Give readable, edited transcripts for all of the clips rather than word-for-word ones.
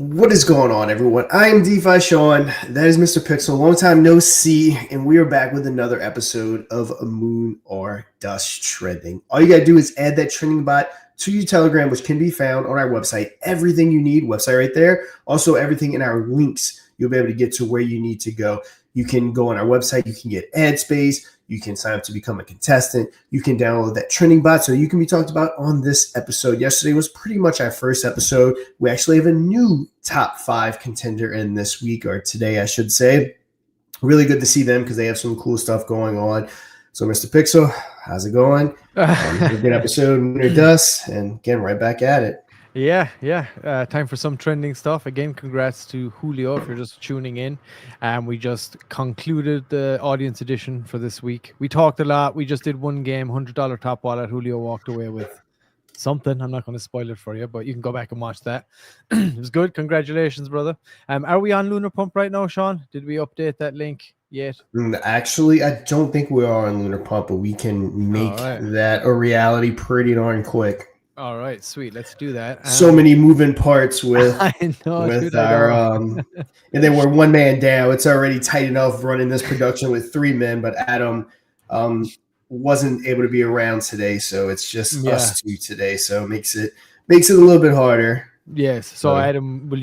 What is going on, everyone? I am DeFi Sean. That is Mr. Pixel. Long time no see, and we are back with another episode of Moon or Dust Trending. All you got to do is add that trending bot to your Telegram, which can be found on our website. Everything you need, website right there. Also, everything in our links, you'll be able to get to where you need to go. You can go on our website. You can get ad space. You can sign up to become a contestant. You can download that trending bot so you can be talked about on this episode. Yesterday was pretty much our first episode. We actually have a new top 5 contender in this week, or today, I should say. Really good to see them because they have some cool stuff going on. So, Mr. Pixel, how's it going? A good episode, Moon or Dust, and again, right back at it. Yeah. Time for some trending stuff. Again, congrats to Julio if you're just tuning in. We just concluded the audience edition for this week. We talked a lot. We just did one game, $100 top wallet. Julio walked away with something. I'm not going to spoil it for you, but you can go back and watch that. It was good. Congratulations, brother. Are we on Lunar Pump right now, Sean? Did we update that link yet? Actually, I don't think we are on Lunar Pump, but we can make that a reality pretty darn quick. All right, sweet. Let's do that. So many moving parts with I know, with our and then we're one man down. It's already tight enough running this production with 3 men, but Adam wasn't able to be around today, so it's just us 2 today. So it makes it a little bit harder. Yes. So Adam will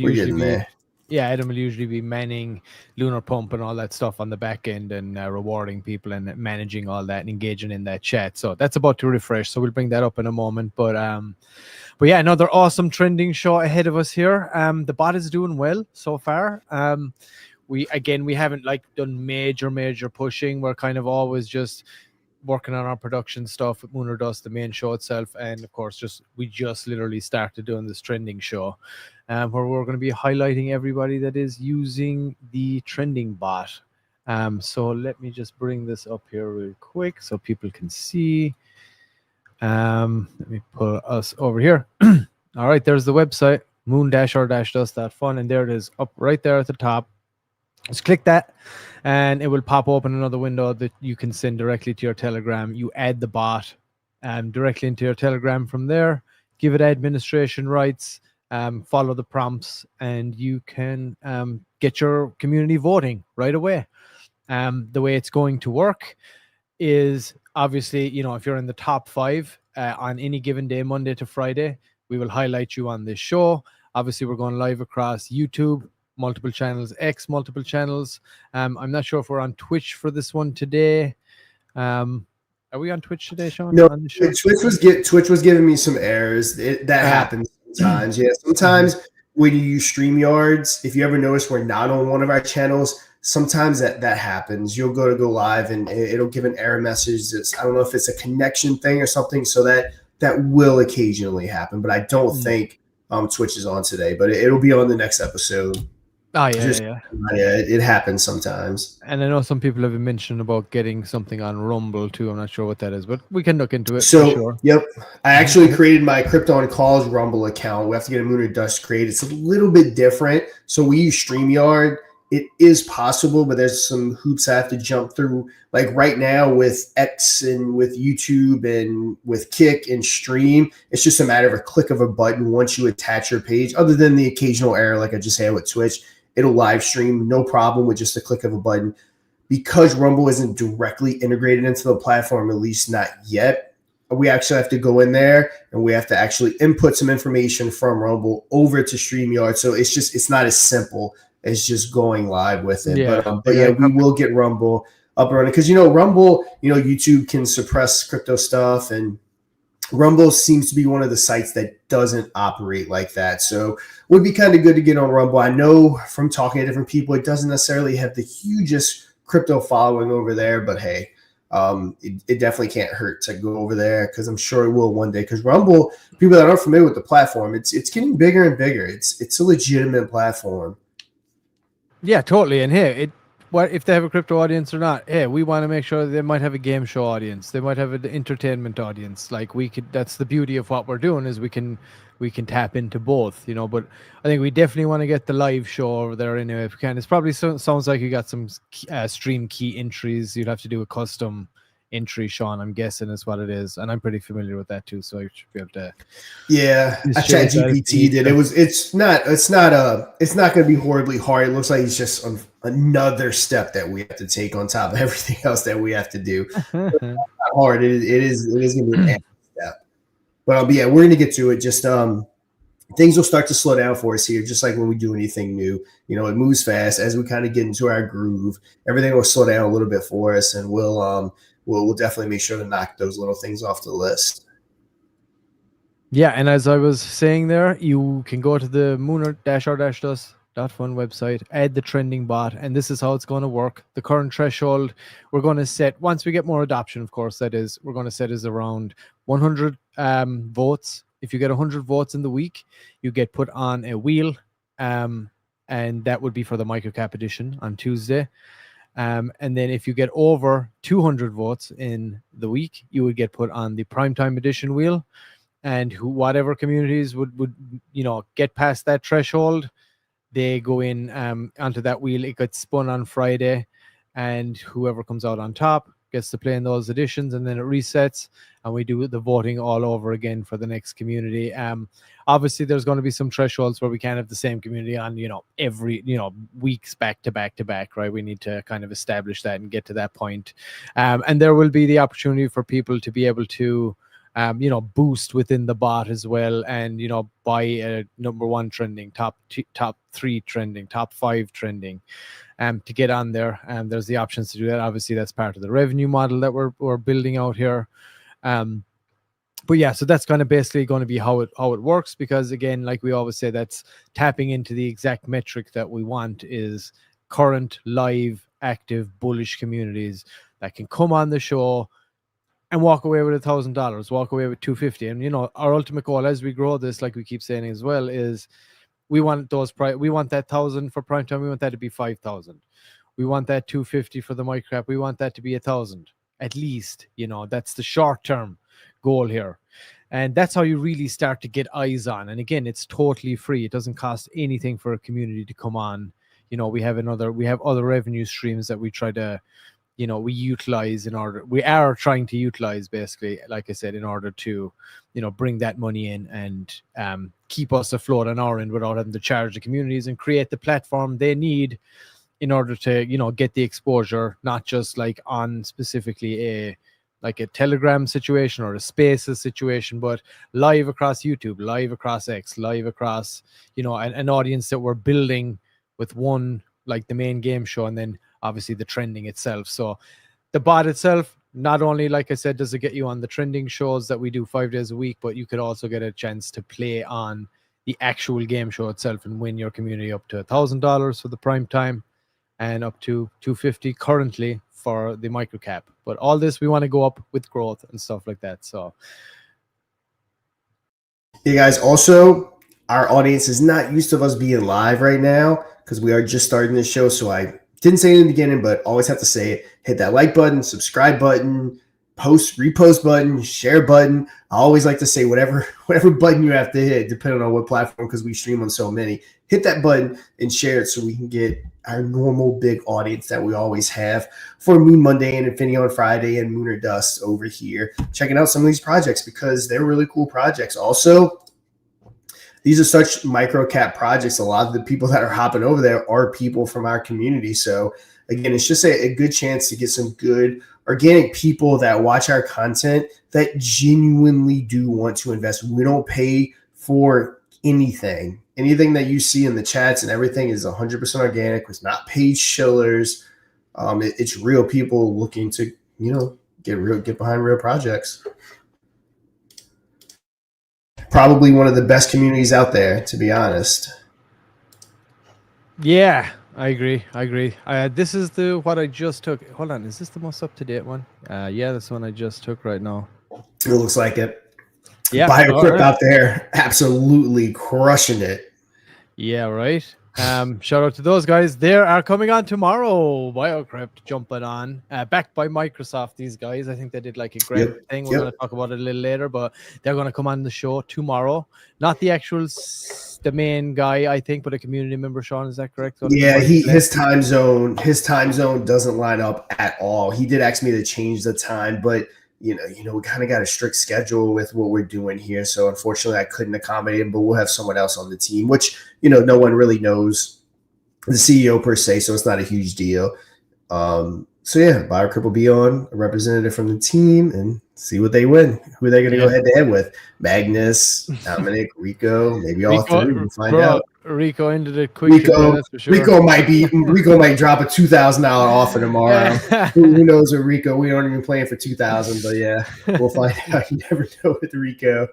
usually be manning Lunar Pump and all that stuff on the back end and rewarding people and managing all that and engaging in that chat. So that's about to refresh. So we'll bring that up in a moment. But yeah, another awesome trending show ahead of us here. The bot is doing well so far. We haven't done major pushing. We're kind of always just working on our production stuff with Moon or Dust, the main show itself, and of course we just literally started doing this trending show where we're going to be highlighting everybody that is using the trending bot. So let me just bring this up here real quick so people can see. Let me pull us over here. All right, there's the website, moon-or-dust.fun, and there it is up right there at the top. Just click that and it will pop open another window that you can send directly to your Telegram. You add the bot directly into your Telegram from there, give it administration rights, follow the prompts, and you can get your community voting right away. The way it's going to work is obviously, if you're in the top 5 on any given day, Monday to Friday, we will highlight you on this show. Obviously, we're going live across YouTube, multiple channels, multiple channels. I'm not sure if we're on Twitch for this one today. Are we on Twitch today, Sean? No, Twitch was giving me some errors. That happens sometimes. Yeah, sometimes when you use StreamYards, if you ever notice we're not on one of our channels, sometimes that happens. You'll go live and it'll give an error message. I don't know if it's a connection thing or something. So that will occasionally happen, but I don't think Twitch is on today. But it'll be on the next episode. Oh, yeah. It happens sometimes. And I know some people have mentioned about getting something on Rumble too. I'm not sure what that is, but we can look into it. So, for sure. Yep. I actually created my Crypto on Calls Rumble account. We have to get a Moon or Dust created. It's a little bit different. So we use StreamYard. It is possible, but there's some hoops I have to jump through. Like right now with X and with YouTube and with Kick and Stream, it's just a matter of a click of a button once you attach your page. Other than the occasional error, like I just had with Twitch, it'll live stream, no problem with just a click of a button. Because Rumble isn't directly integrated into the platform, at least not yet, we actually have to go in there and we have to actually input some information from Rumble over to StreamYard. So it's not as simple as just going live with it. Yeah. But we will get Rumble up and running. Because, Rumble, YouTube can suppress crypto stuff, and Rumble seems to be one of the sites that doesn't operate like that. So it would be kind of good to get on Rumble. I know from talking to different people, it doesn't necessarily have the hugest crypto following over there, but hey, it definitely can't hurt to go over there, because I'm sure it will one day. Because Rumble, people that aren't familiar with the platform, it's getting bigger and bigger. It's a legitimate platform. Yeah, totally. And hey, what if they have a crypto audience or not? Hey, we want to make sure they might have a game show audience. They might have an entertainment audience. That's the beauty of what we're doing, is we can tap into both, but I think we definitely want to get the live show over there anyway if we can. It's probably sounds like you got some stream key entries. You'd have to do a custom entry, Sean. I'm guessing is what it is, and I'm pretty familiar with that too, so I should be able to. Yeah, I chat GPT did. It's not going to be horribly hard. It looks like it's just another step that we have to take on top of everything else that we have to do. It's not hard. It is going to be an step. But yeah, we're going to get to it. Just things will start to slow down for us here, just like when we do anything new. You know, it moves fast. As we kind of get into our groove, everything will slow down a little bit for us, and we'll definitely make sure to knock those little things off the list. Yeah, and as I was saying there, you can go to the mooner-r-dust.fun website, add the trending bot, and this is how it's going to work. The current threshold we're going to set, once we get more adoption, of course, that is, we're going to set is around 100 votes. If you get 100 votes in the week, you get put on a wheel, and that would be for the microcap edition on Tuesday. And then if you get over 200 votes in the week, you would get put on the primetime edition wheel. And whatever communities would get past that threshold, they go in onto that wheel. It gets spun on Friday, and whoever comes out on top gets to play in those editions, and then it resets, and we do the voting all over again for the next community. Obviously, there's going to be some thresholds where we can't have the same community on, every, weeks back to back, right? We need to kind of establish that and get to that point. And there will be the opportunity for people to be able to boost within the bot as well, and buy a number 1 trending, top 3 trending, top 5 trending, to get on there. And there's the options to do that. Obviously, that's part of the revenue model that we're building out here. But yeah, so that's kind of basically going to be how it works, because again, like we always say, that's tapping into the exact metric that we want, is current, live, active, bullish communities that can come on the show and walk away with $1,000, walk away with $250. And our ultimate goal as we grow this, like we keep saying as well, is we want we want that 1,000 for prime time. We want that to be 5,000. We want that 250 for the microcap. We want that to be 1,000 at least. That's the short term goal here, and that's how you really start to get eyes on. And again, it's totally free. It doesn't cost anything for a community to come on. We have other revenue streams that we try to we are trying to utilize, basically, like I said, in order to, bring that money in and keep us afloat on our end without having to charge the communities and create the platform they need in order to, get the exposure, not just like on specifically a Telegram situation or a Spaces situation, but live across YouTube, live across X, live across, an audience that we're building with one, like the main game show, and then obviously the trending itself. So the bot itself, not only, like I said, does it get you on the trending shows that we do 5 days a week, but you could also get a chance to play on the actual game show itself and win your community up to $1,000 for the prime time and up to $250 currently for the microcap. But all this, we want to go up with growth and stuff like that. So hey guys, also our audience is not used to us being live right now because we are just starting this show. So I didn't say it in the beginning, but always have to say it. Hit that like button, subscribe button, repost button, share button. I always like to say whatever button you have to hit, depending on what platform, because we stream on so many. Hit that button and share it so we can get our normal big audience that we always have for Moon Monday and Infinity on Friday and Moon or Dust over here, checking out some of these projects because they're really cool projects. Also, these are such micro cap projects. A lot of the people that are hopping over there are people from our community. So again, it's just a good chance to get some good organic people that watch our content that genuinely do want to invest. We don't pay for anything. Anything that you see in the chats and everything is 100% organic. It's not paid shillers. It's real people looking to, get behind real projects. Probably one of the best communities out there, to be honest. Yeah, I agree. This is what I just took. Hold on, is this the most up-to-date one? Yeah, this one I just took right now. It looks like it. Yeah, BioCrypt out there, absolutely crushing it. Yeah, right. Shout out to those guys. They are coming on tomorrow. BioCrypt jumping on, backed by Microsoft. These guys, I think they did like a great thing. We're going to talk about it a little later, but they're going to come on the show tomorrow. Not the actual is the main guy, I think, but a community member. Sean, is that correct? Yeah, his time zone doesn't line up at all. He did ask me to change the time, but we kind of got a strict schedule with what we're doing here. So unfortunately, I couldn't accommodate him. But we'll have someone else on the team, which no one really knows the CEO per se, so it's not a huge deal. So yeah, BioCrip will be on, a representative from the team, and see what they win. Who are they going to go head to head with? Magnus, Dominic, Rico, maybe all three. We'll find out. Rico ended it quick. That's for sure. Rico might drop a $2,000 offer tomorrow. Who knows with Rico? We aren't even playing for $2,000, but yeah, we'll find out. You never know with Rico.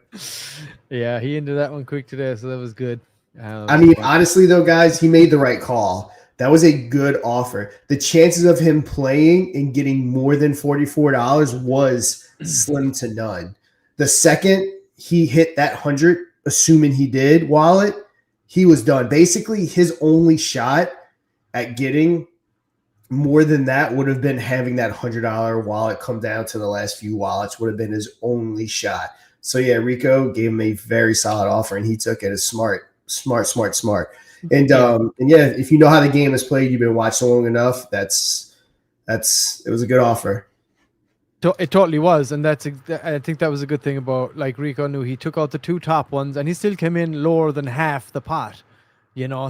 Yeah, he ended that one quick today, so that was good. Honestly though, guys, he made the right call. That was a good offer. The chances of him playing and getting more than $44 was slim to none. The second he hit that 100, assuming he did wallet, he was done. Basically, his only shot at getting more than that would have been having that $100 wallet come down to the last few wallets would have been his only shot. So yeah, Rico gave him a very solid offer, and he took it as smart. And yeah, if you know how the game is played, you've been watching long enough. It was a good offer. It totally was, and I think that was a good thing about, like, Rico knew he took out the two top ones, and he still came in lower than half the pot,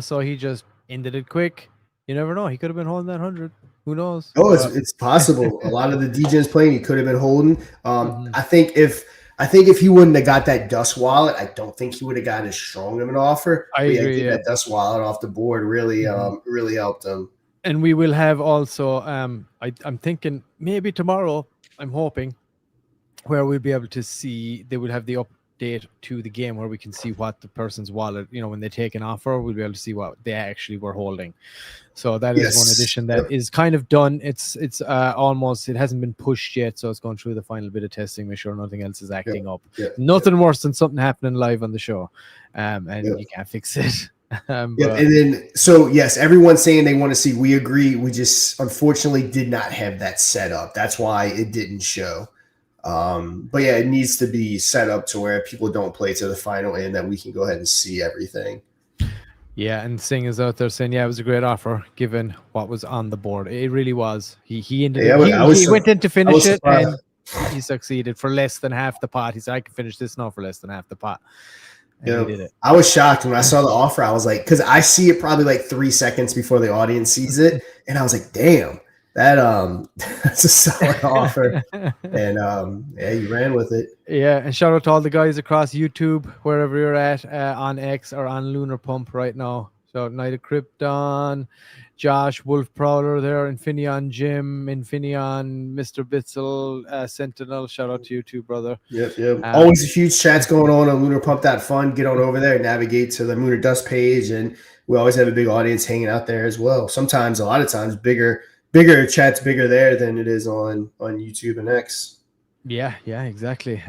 so he just ended it quick. You never know; he could have been holding that 100. Who knows? Oh, it's possible. A lot of the DJs playing, he could have been holding. I think if he wouldn't have got that Dust wallet, I don't think he would have gotten as strong of an offer. I agree. That Dust wallet off the board really helped him. And we will have also, I'm thinking maybe tomorrow, I'm hoping, where we'll be able to see, they will have the update to the game where we can see what the person's wallet, when they take an offer, we'll be able to see what they actually were holding. So that is one addition that is kind of done. It's almost, it hasn't been pushed yet, so it's going through the final bit of testing, make sure nothing else is acting up. Nothing worse than something happening live on the show, and you can't fix it. And then, so yes, everyone's saying they want to see. We agree. We just unfortunately did not have that set up. That's why it didn't show. But yeah, it needs to be set up to where people don't play to the final and that we can go ahead and see everything. Yeah, and Singh is out there saying, yeah, it was a great offer given what was on the board. It really was. He ended. He went in to finish it, and he succeeded for less than half the pot. He said, "I can finish this now for less than half the pot." And he did it. I was shocked when I saw the offer. I was like, because I see it probably like 3 seconds before the audience sees it, and I was like, damn. That's a solid offer, and yeah, you ran with it. Yeah, and shout out to all the guys across YouTube, wherever you're at, on X or on Lunar Pump right now. So Night of Krypton, Josh, Wolf Prowler there, Infineon Jim, Infineon, Mr. Bitzel, Sentinel. Shout out to you too, brother. Yep. Always a huge chats going on lunarpump.fun. Get on over there, navigate to the Lunar Dust page, and we always have a big audience hanging out there as well. Sometimes, a lot of times, bigger chat's bigger there than it is on YouTube and X. Yeah, exactly.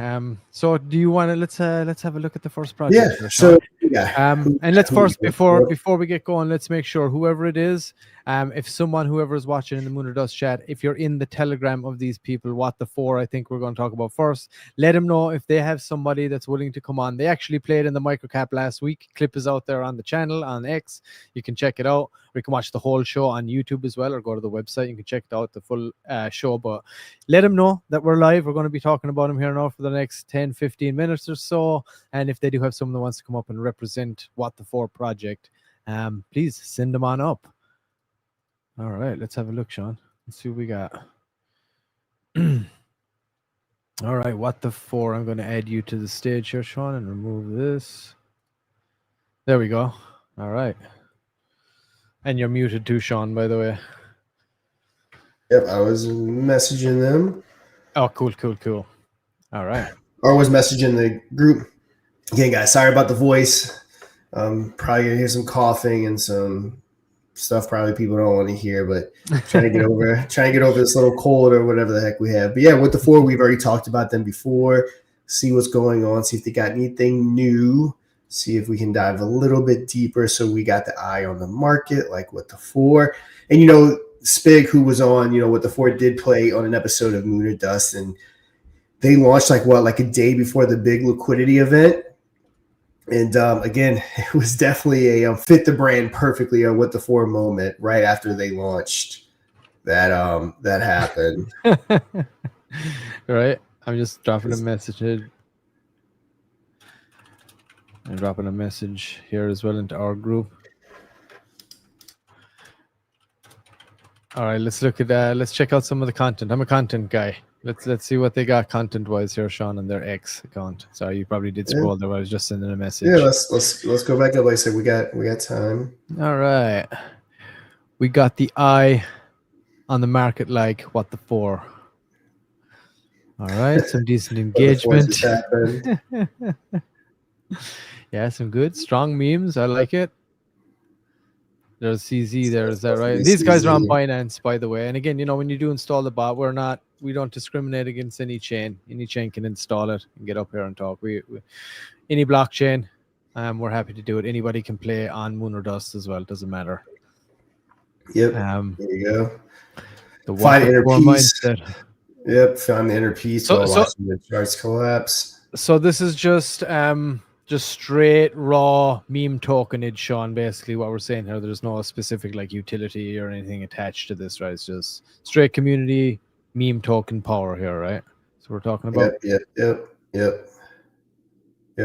So do you want to let's have a look at the first project? Yeah. So yeah. And let's first before we get going, let's make sure whoever it is, whoever is watching in the Moon or Dust chat, if you're in the Telegram of these people, what the four I think we're going to talk about first, let them know if they have somebody that's willing to come on. They actually played in the microcap last week. Clip is out there on the channel on X. You can check it out. Or you can watch the whole show on YouTube as well, or go to the website. You can check out the full show. But let them know that we're live. We're going to be talking about them here now for the next 10-15 minutes or so. And if they do have someone that wants to come up and represent What the Four project, please send them on up. All right, let's have a look, Sean. Let's see what we got. All right, What the Four. I'm going to add you to the stage here, Sean, and remove this. There we go. All right. And you're muted too, Sean, by the way. Yep, I was messaging them. Oh, cool. All right. Or was messaging the group. Again, guys, sorry about the voice. Probably going to hear some coughing and some stuff probably people don't want to hear, but trying to get over this little cold or whatever the heck we have. But yeah, with the four, we've already talked about them before. See what's going on, see if they got anything new, see if we can dive a little bit deeper. So we got the eye on the market, like with the four. And Spig, who was on, with the four, did play on an episode of Moon or Dust, and they launched like a day before the big liquidity event. And again, it was definitely a fit the brand perfectly on what the four moment right after they launched that that happened. Right. I'm just dropping a message. I'm dropping a message here as well into our group. All right, let's look at let's check out some of the content. I'm a content guy. Let's see what they got content wise here, Sean, on their X account. Sorry, you probably did scroll there. I was just sending a message. Yeah, let's go back up. Like I said, we got time. All right, we got the eye on the market. Like what the four. All right, some decent engagement. Yeah, some good strong memes. I like it. There's CZ there, is that right? These guys are on Binance, by the way. And again, when you do install the bot, we don't discriminate against any chain. Any chain can install it and get up here and talk. We any blockchain, we're happy to do it. Anybody can play on Moon or Dust as well. It doesn't matter. Yep. There you go. Find inner peace. Yep, found the inner peace while watching the charts collapse. So this is just straight raw meme tokenage, Sean. Basically, what we're saying here, there's no specific like utility or anything attached to this, right? It's just straight community meme token power here, right? So we're talking about. Yep.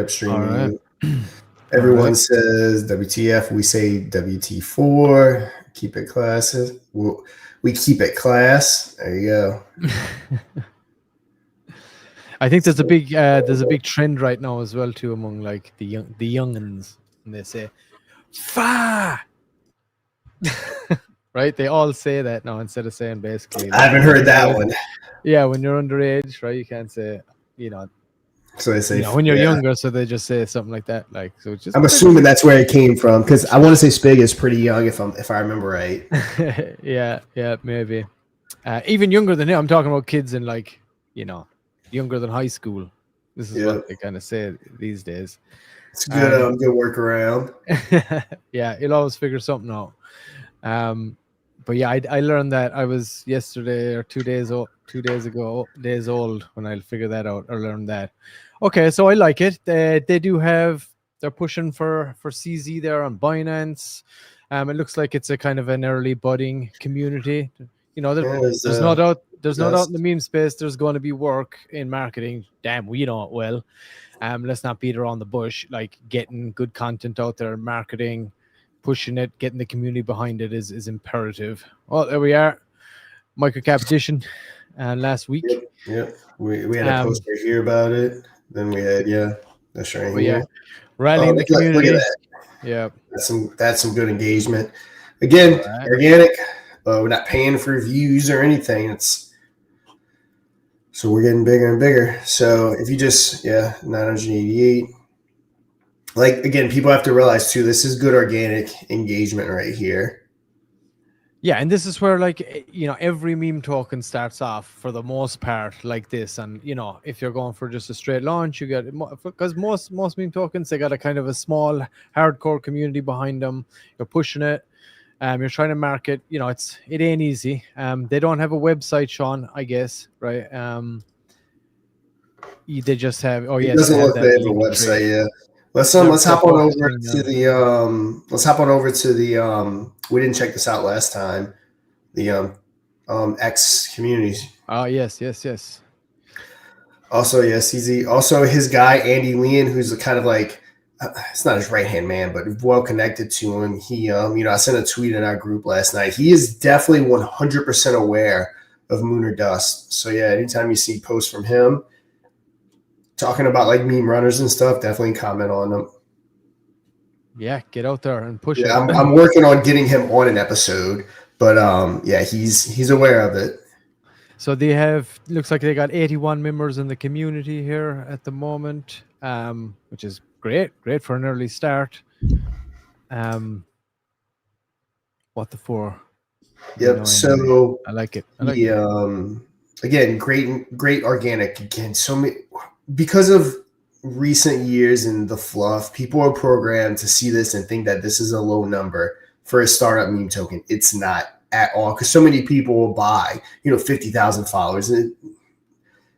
Streaming. Right. Everyone says WTF. We say WT4. Keep it classy. We keep it class. There you go. I think there's a big trend right now as well too among like the youngins, and they say "fa," right? They all say that now instead of saying basically. I haven't heard that one. Yeah, when you're underage, right? You can't say, So they say when you're younger, so they just say something like that. Like so, it's just. I'm assuming that's where it came from because I want to say Spig is pretty young if I remember right. yeah, maybe. Even younger than him. I'm talking about kids in like younger than high school. This is what they kind of say these days. It's good. Good workaround. Yeah, you'll always figure something out. But yeah, I learned that I was yesterday or 2 days old when I figured that out or learned that. Okay, so I like it. They're pushing for CZ there on Binance. It looks like it's a kind of an early budding community. There's no doubt. There's no doubt in the meme space. There's going to be work in marketing. Damn, we know it well. Let's not beat around the bush. Like getting good content out there, marketing, pushing it, getting the community behind it is imperative. Well, there we are. Microcap edition, last week. Yep. We had a post right here about it. Then we had that's right here. Yeah, rallying the community. Look at that. Yeah, that's some good engagement. Again, organic. We're not paying for views or anything. So we're getting bigger and bigger. So if you just 988. Like again, people have to realize too, this is good organic engagement right here. Yeah, and this is where every meme token starts off for the most part like this. And if you're going for just a straight launch, you get because most meme tokens, they got a kind of a small hardcore community behind them. You're pushing it. You're trying to market, it ain't easy. They don't have a website, Sean, I guess, right? They just have. Oh yeah, it doesn't look like they have a website. Yeah, let's hop on over to the we didn't check this out last time. The X communities. Oh yes. Also, CZ. Also, his guy Andy Leon, who's kind of like. It's not his right-hand man, but well connected to him. He, I sent a tweet in our group last night. He is definitely 100% aware of Moon or Dust. So yeah, anytime you see posts from him talking about like meme runners and stuff, definitely comment on them. Yeah, get out there and push it. I'm working on getting him on an episode, but he's aware of it. So looks like they got 81 members in the community here at the moment, which is great for an early start. What the four? Yep. So I like it. Again, great organic. Again, so many because of recent years and the fluff, people are programmed to see this and think that this is a low number for a startup meme token. It's not at all because so many people will buy 50,000 followers and.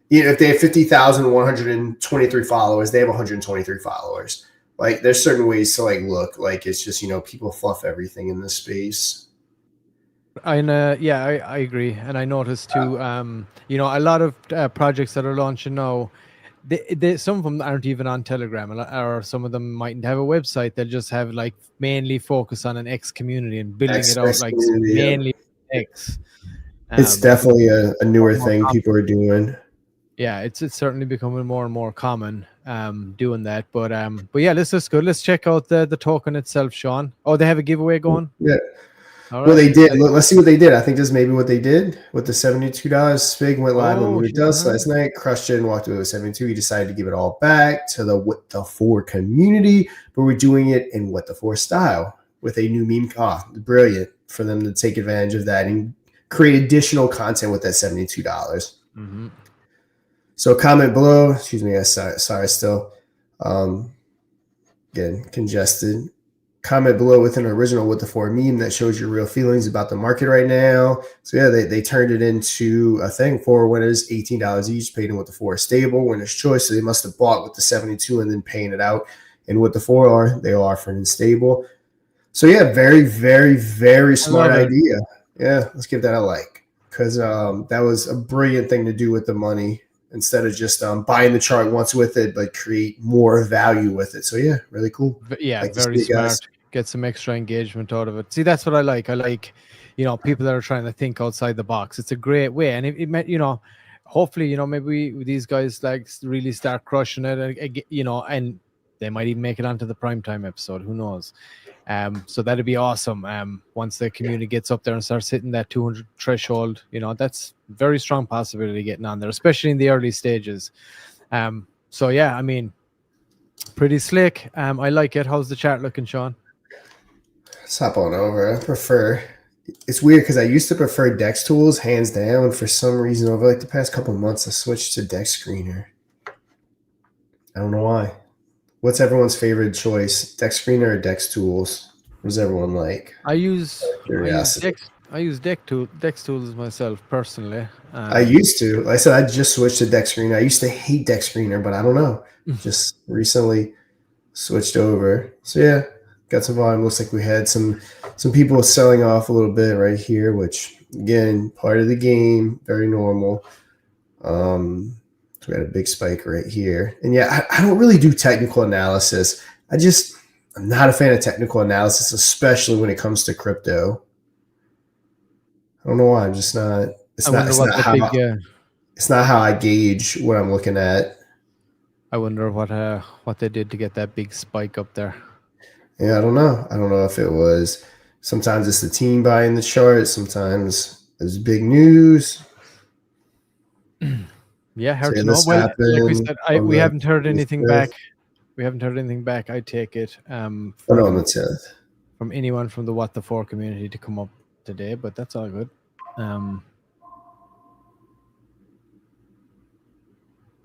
If they have 50,123 followers, they have 123 followers. Like there's certain ways to like look. Like it's just, people fluff everything in this space. I agree, and I noticed too. A lot of projects that are launching now, some of them aren't even on Telegram, or some of them mightn't have a website. They'll just have like mainly focus on an X community and building it out X like community, yeah. mainly X. It's definitely a newer thing common. people are doing. Yeah, it's certainly becoming more and more common doing that. But yeah, let's go. Let's check out the token itself, Sean. Oh, they have a giveaway going. Yeah. All Well, right. they did. Let's see what they did. I think this may be what they did with the $72. Spig went live on Moon Dust last night. Crushed it and walked away with 72. He decided to give it all back to the What the For community, but we're doing it in What the For style with a new meme. Brilliant for them to take advantage of that and create additional content with that $72. Mm-hmm. So comment below. Excuse me. Sorry still. Getting congested. Comment below with an original What the For meme that shows your real feelings about the market right now. So yeah, they turned it into a thing. For winners, $18 each, paid in What the For stable, winner's choice. So they must have bought with the 72 and then paying it out. And What the For are, they are offering in stable. So yeah, very, very, very smart idea. Yeah, let's give that a like, because that was a brilliant thing to do with the money instead of just buying the chart once with it, but create more value with it. So yeah, really cool. Yeah, like very smart. Get some extra engagement out of it. See, that's what I like. I like, people that are trying to think outside the box. It's a great way, and it meant, hopefully, maybe these guys like really start crushing it, and they might even make it onto the primetime episode. Who knows? So that'd be awesome. Once the community gets up there and starts hitting that 200 threshold, that's very strong possibility getting on there, especially in the early stages. So yeah, I mean, pretty slick. I like it. How's the chart looking, Sean? Let's hop on over. It's weird because I used to prefer Dex tools hands down. For some reason, over like the past couple of months, I switched to Dex Screener. I don't know why. What's everyone's favorite choice, Dex Screener or Dex tools? What does everyone like? I use Dex tools myself personally. I used to. Like I said, I just switched to Dex Screener. I used to hate Dex Screener, but I don't know. Just recently switched over. So yeah, got some volume. Looks like we had some people selling off a little bit right here, which again, part of the game, very normal. So we had a big spike right here. And yeah, I don't really do technical analysis. I'm not a fan of technical analysis, especially when it comes to crypto. I don't know why. I'm just not. It's not how I gauge what I'm looking at. I wonder what they did to get that big spike up there. Yeah, I don't know. I don't know if it was. Sometimes it's the team buying the chart. Sometimes there's big news. Yeah, hard to know. Well, like we said, we haven't heard anything back. We haven't heard anything back. I take it from anyone from the What the For community to come up today, but that's all good.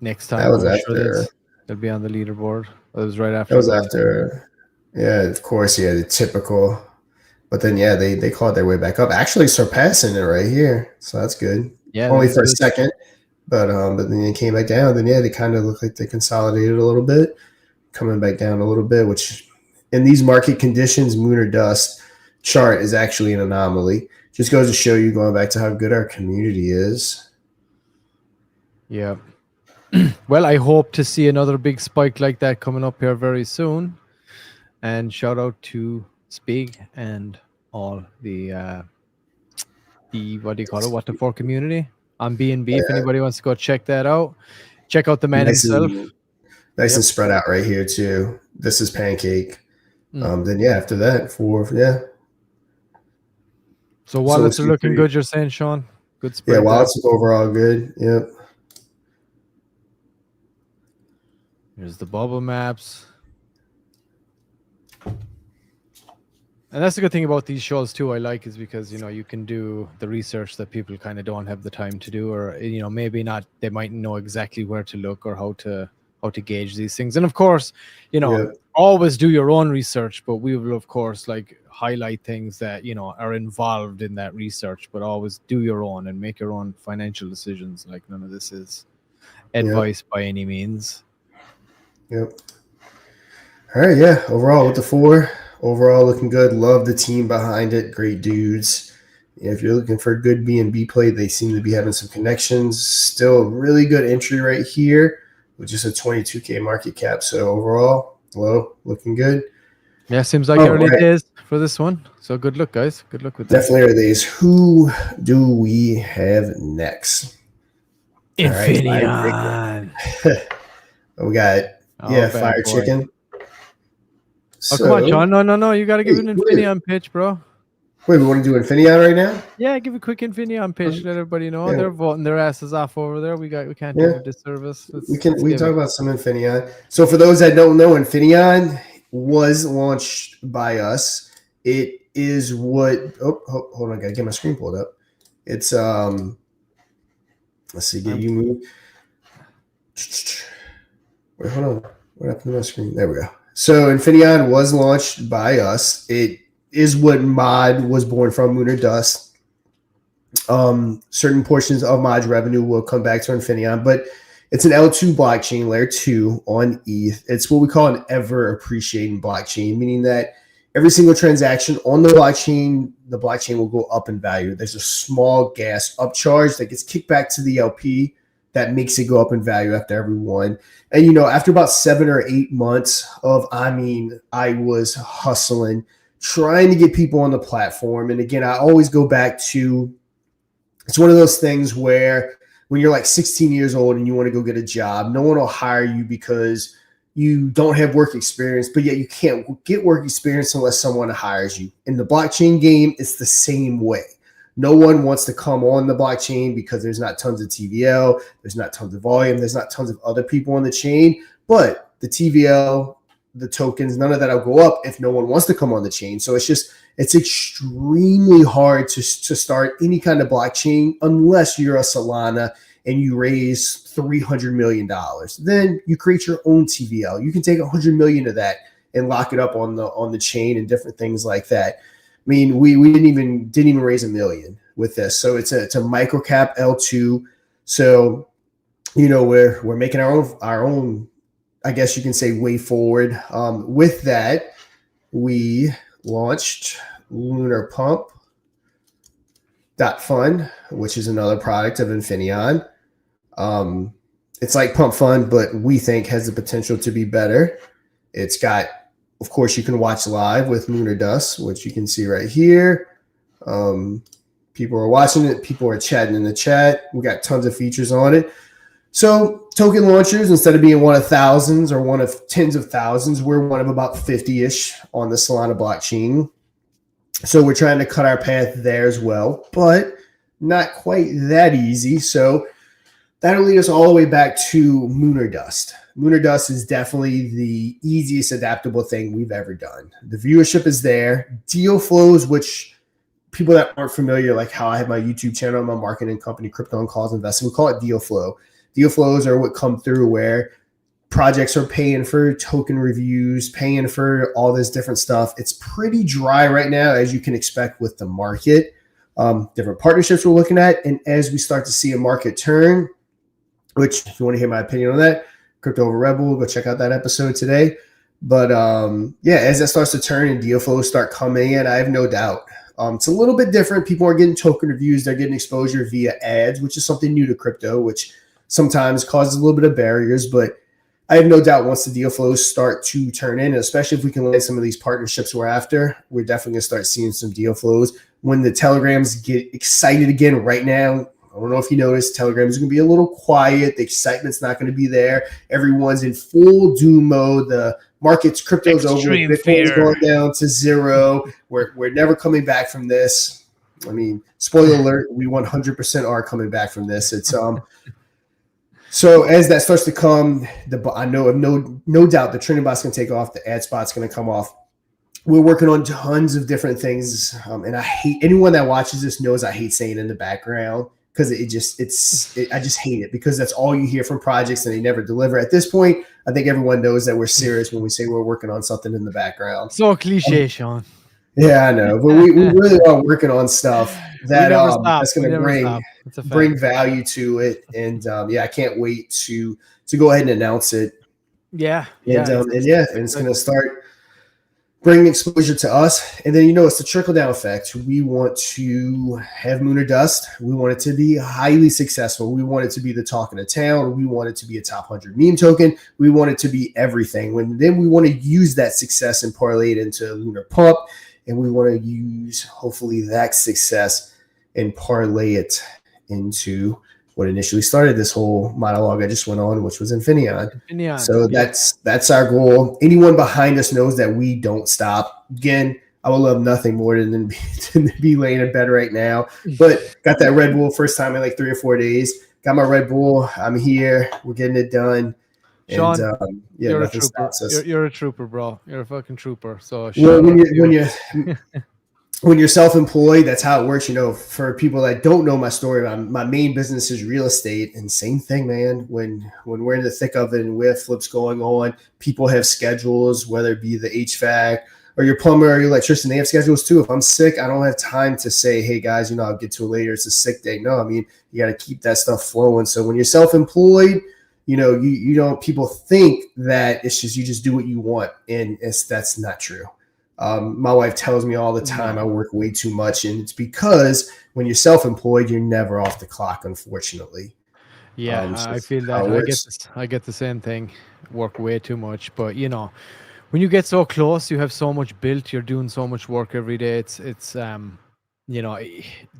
Next time, I'm sure they'll be on the leaderboard. It was right after. That was after. Yeah, of course. Yeah, the typical. But then, yeah, they clawed their way back up, actually surpassing it right here. So that's good. Yeah, only for a second, but then they came back down. Then yeah, they kind of look like they consolidated a little bit, coming back down a little bit. Which, in these market conditions, Moon or Dust chart is actually an anomaly. Just goes to show you, going back to how good our community is. Yeah. Well, I hope to see another big spike like that coming up here very soon. And shout out to Spig and all the what do you call it? What the For community on BNB. If anybody wants to go check that out, check out the man himself. Nice and spread out right here too. This is Pancake. Then yeah, after that So wallets are looking good. You're saying, Sean? Good spread. Yeah, wallets look overall good. Yep. Here's the bubble maps. And that's the good thing about these shows too, I like, is because, you can do the research that people kind of don't have the time to do, or, maybe not, they might know exactly where to look or how to gauge these things. And of course, always do your own research, but we will, of course, like highlight things that, are involved in that research, but always do your own and make your own financial decisions. Like none of this is advice by any means. Yep. All right, yeah. Overall, with the 4, overall looking good. Love the team behind it. Great dudes. If you're looking for good B&B play, they seem to be having some connections. Still a really good entry right here with just a 22K market cap. So overall, low, looking good. Yeah, seems like early days for this one. So good luck, guys. Good luck with that. Definitely early days. Who do we have next? Infineon. We got Fire boy. Chicken. Oh, come on, John. No. You got to give an Infineon pitch, bro. Wait, we want to do Infineon right now? Yeah, give a quick Infineon pitch. Let everybody know they're voting their asses off over there. We can't do a disservice. We can talk about some Infineon. So for those that don't know, Infineon was launched by us. It is what hold on, I gotta get my screen pulled up. It's let's see, get you moved. Wait, hold on. What happened to my screen? There we go. So Infineon was launched by us. It is what Mod was born from, Moon or Dust. Certain portions of Mod's revenue will come back to Infineon, but it's an L2 blockchain, layer 2 on ETH. It's what we call an ever appreciating blockchain, meaning that every single transaction on the blockchain will go up in value. There's a small gas upcharge that gets kicked back to the LP that makes it go up in value after every one. And, after about 7 or 8 months of, I was hustling, trying to get people on the platform. And again, I always go back to, it's one of those things where when you're like 16 years old and you want to go get a job, no one will hire you because you don't have work experience, but yet you can't get work experience unless someone hires you. In the blockchain game, it's the same way. No one wants to come on the blockchain because there's not tons of TVL, there's not tons of volume, there's not tons of other people on the chain, but the TVL, the tokens, none of that will go up if no one wants to come on the chain. So it's extremely hard to start any kind of blockchain unless you're a Solana and you raise $300 million. Then you create your own TVL. You can take $100 million of that and lock it up on the chain and different things like that. I mean, we didn't even raise $1 million with this. So it's a micro cap L2. So, we're making our own, I guess you can say, way forward. With that, we launched Lunar Pump Fund, which is another product of Infineon. It's like Pump Fund, but we think has the potential to be better. It's got, of course, you can watch live with Moon or Dust, which you can see right here. People are watching it. People are chatting in the chat. We got tons of features on it. So token launchers, instead of being one of thousands or one of tens of thousands, we're one of about 50-ish on the Solana blockchain. So we're trying to cut our path there as well, but not quite that easy. So that'll lead us all the way back to Moon or Dust. Moon or Dust is definitely the easiest adaptable thing we've ever done. The viewership is there. Deal flows, which people that aren't familiar, like how I have my YouTube channel, my marketing company, Crypto and Calls Investing, we call it deal flow. Deal flows are what come through where projects are paying for token reviews, paying for all this different stuff. It's pretty dry right now, as you can expect with the market. Different partnerships we're looking at. And as we start to see a market turn, which if you want to hear my opinion on that, Crypto Over Rebel, go check out that episode today. But as that starts to turn and deal flows start coming in, I have no doubt. It's a little bit different. People are getting token reviews. They're getting exposure via ads, which is something new to crypto, which sometimes causes a little bit of barriers. But I have no doubt once the deal flows start to turn in, and especially if we can land some of these partnerships we're after, we're definitely going to start seeing some deal flows. When the Telegrams get excited again right now, I don't know if you noticed, Telegram is going to be a little quiet. The excitement's not going to be there. Everyone's in full doom mode. The market's crypto's Extreme over. Bitcoin's going down to zero. We're never coming back from this. I mean, spoiler alert, we 100% are coming back from this. It's So as that starts to come, I know no doubt the trending bot's going to take off. The ad spot's going to come off. We're working on tons of different things, and I hate anyone that watches this knows I hate saying in the background because I just hate it because that's all you hear from projects and they never deliver. At this point, I think everyone knows that we're serious when we say we're working on something in the background. So cliche, Sean. Yeah, I know, but we really are working on stuff that that's going to bring value to it, and I can't wait to go ahead and announce it Yeah, And it's going to start bringing exposure to us. And then, it's the trickle down effect. We want to have Moon or Dust. We want it to be highly successful. We want it to be the talk of the town. We want it to be a top 100 meme token. We want it to be everything. Then we want to use that success and parlay it into Lunar Pump. And we want to use, hopefully, that success and parlay it into what initially started this whole monologue I just went on, which was Infineon. So that's our goal. Anyone behind us knows that we don't stop. Again, I would love nothing more than to be laying in bed right now. But got that Red Bull first time in like 3 or 4 days. Got my Red Bull. I'm here. We're getting it done. Sean, and you're a trooper. You're a trooper, bro. You're a fucking trooper. So when you're self-employed, that's how it works. For people that don't know my story, my main business is real estate, and same thing, man. When we're in the thick of it and we have flips going on, people have schedules, whether it be the HVAC or your plumber or your electrician, they have schedules too. If I'm sick, I don't have time to say, hey guys, I'll get to it later. It's a sick day. No, you got to keep that stuff flowing. So when you're self-employed, you don't, people think that it's just, you just do what you want. And that's not true. My wife tells me all the time I work way too much, and it's because when you're self-employed, you're never off the clock, unfortunately. Yeah, I feel that. I get the same thing. Work way too much, but when you get so close, you have so much built. You're doing so much work every day. It's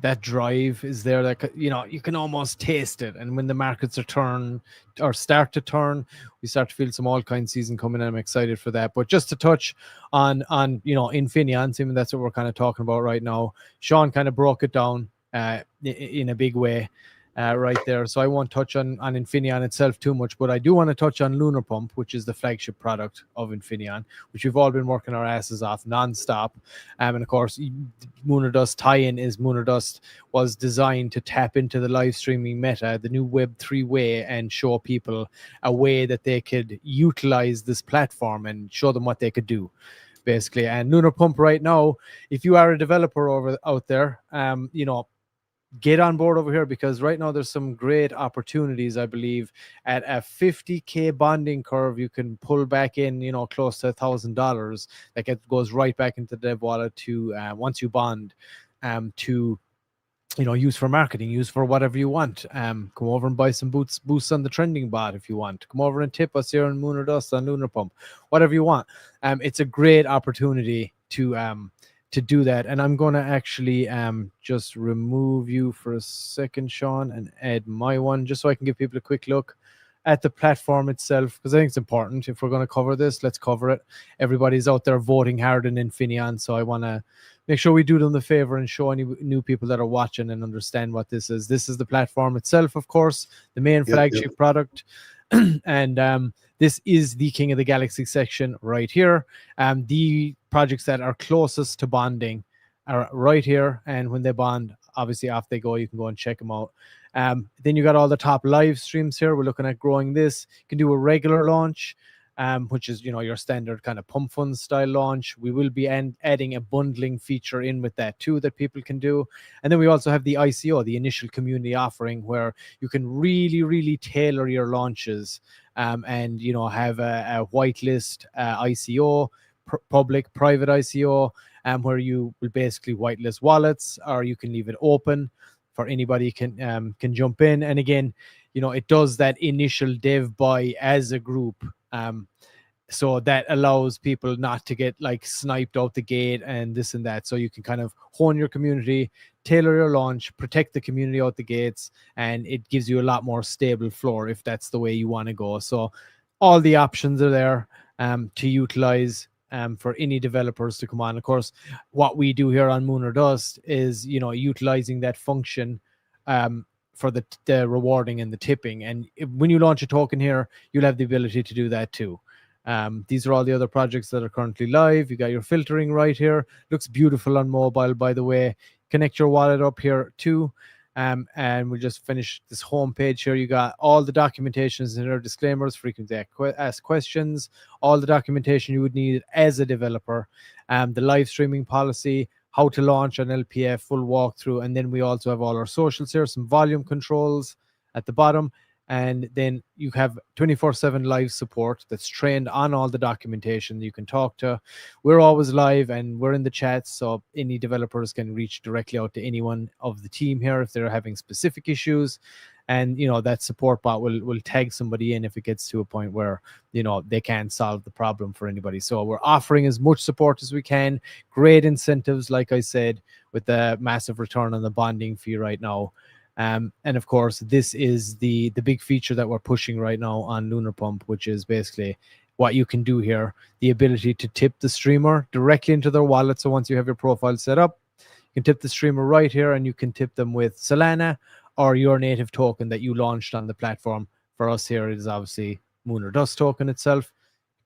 that drive is there. That you can almost taste it. And when the markets start to turn, we start to feel some all-kind season coming, and I'm excited for that. But just to touch on Infineon, even that's what we're kind of talking about right now. Sean kind of broke it down in a big way. Right there. So I won't touch on Infineon itself too much, but I do want to touch on Lunar Pump, which is the flagship product of Infineon, which we've all been working our asses off nonstop. And of course, Moon or Dust tie-in is Moon or Dust was designed to tap into the live streaming meta, the new Web3 way, and show people a way that they could utilize this platform and show them what they could do, basically. And Lunar Pump right now, if you are a developer out there, get on board over here, because right now there's some great opportunities. I believe at a 50K bonding curve, you can pull back in, close to $1,000. That goes right back into the dev wallet to once you bond, to use for marketing, use for whatever you want. Come over and buy some boosts on the trending bot if you want. Come over and tip us here on Moon or Dust on Lunar Pump, whatever you want. It's a great opportunity to do that. And I'm going to actually just remove you for a second, Sean, and add my one, just so I can give people a quick look at the platform itself, because I think it's important. If we're going to cover this, let's cover it. Everybody's out there voting hard in Infineon, so I want to make sure we do them the favor and show any new people that are watching and understand what this is. This is the platform itself, of course, the main flagship product. And this is the King of the Galaxy section right here. The projects that are closest to bonding are right here. And when they bond, obviously off they go. You can go and check them out. Then you got all the top live streams here. We're looking at growing this. You can do a regular launch, which is, your standard kind of pump fund style launch. We will be adding a bundling feature in with that too, that people can do. And then we also have the ICO, the initial community offering, where you can really, really tailor your launches, and, have a whitelist ICO, public, private ICO, where you will basically whitelist wallets, or you can leave it open for anybody can jump in. And again, it does that initial dev buy as a group. So that allows people not to get sniped out the gate and this and that. So you can kind of hone your community, tailor your launch, protect the community out the gates, and it gives you a lot more stable floor if that's the way you want to go. So all the options are there to utilize for any developers to come on. Of course, what we do here on Moon or Dust is, utilizing that function for the rewarding and the tipping. And when you launch a token here, you'll have the ability to do that too. These are all the other projects that are currently live. You got your filtering right here. Looks beautiful on mobile, by the way. Connect your wallet up here too. And we'll just finish this home page here. You got all the documentations and their disclaimers, frequently asked questions, all the documentation you would need as a developer, the live streaming policy, how to launch an LPF, full walkthrough. And then we also have all our socials here, some volume controls at the bottom. And then you have 24/7 live support that's trained on all the documentation you can talk to. We're always live and we're in the chats, so any developers can reach directly out to anyone of the team here if they're having specific issues. And that support bot will tag somebody in if it gets to a point where they can't solve the problem for anybody. So we're offering as much support as we can. Great incentives, like I said, with the massive return on the bonding fee right now. And of course, this is the big feature that we're pushing right now on Lunar Pump, which is basically what you can do here. The ability to tip the streamer directly into their wallet. So once you have your profile set up, you can tip the streamer right here, and you can tip them with Solana or your native token that you launched on the platform. For us here, it is obviously Moon or Dust token itself.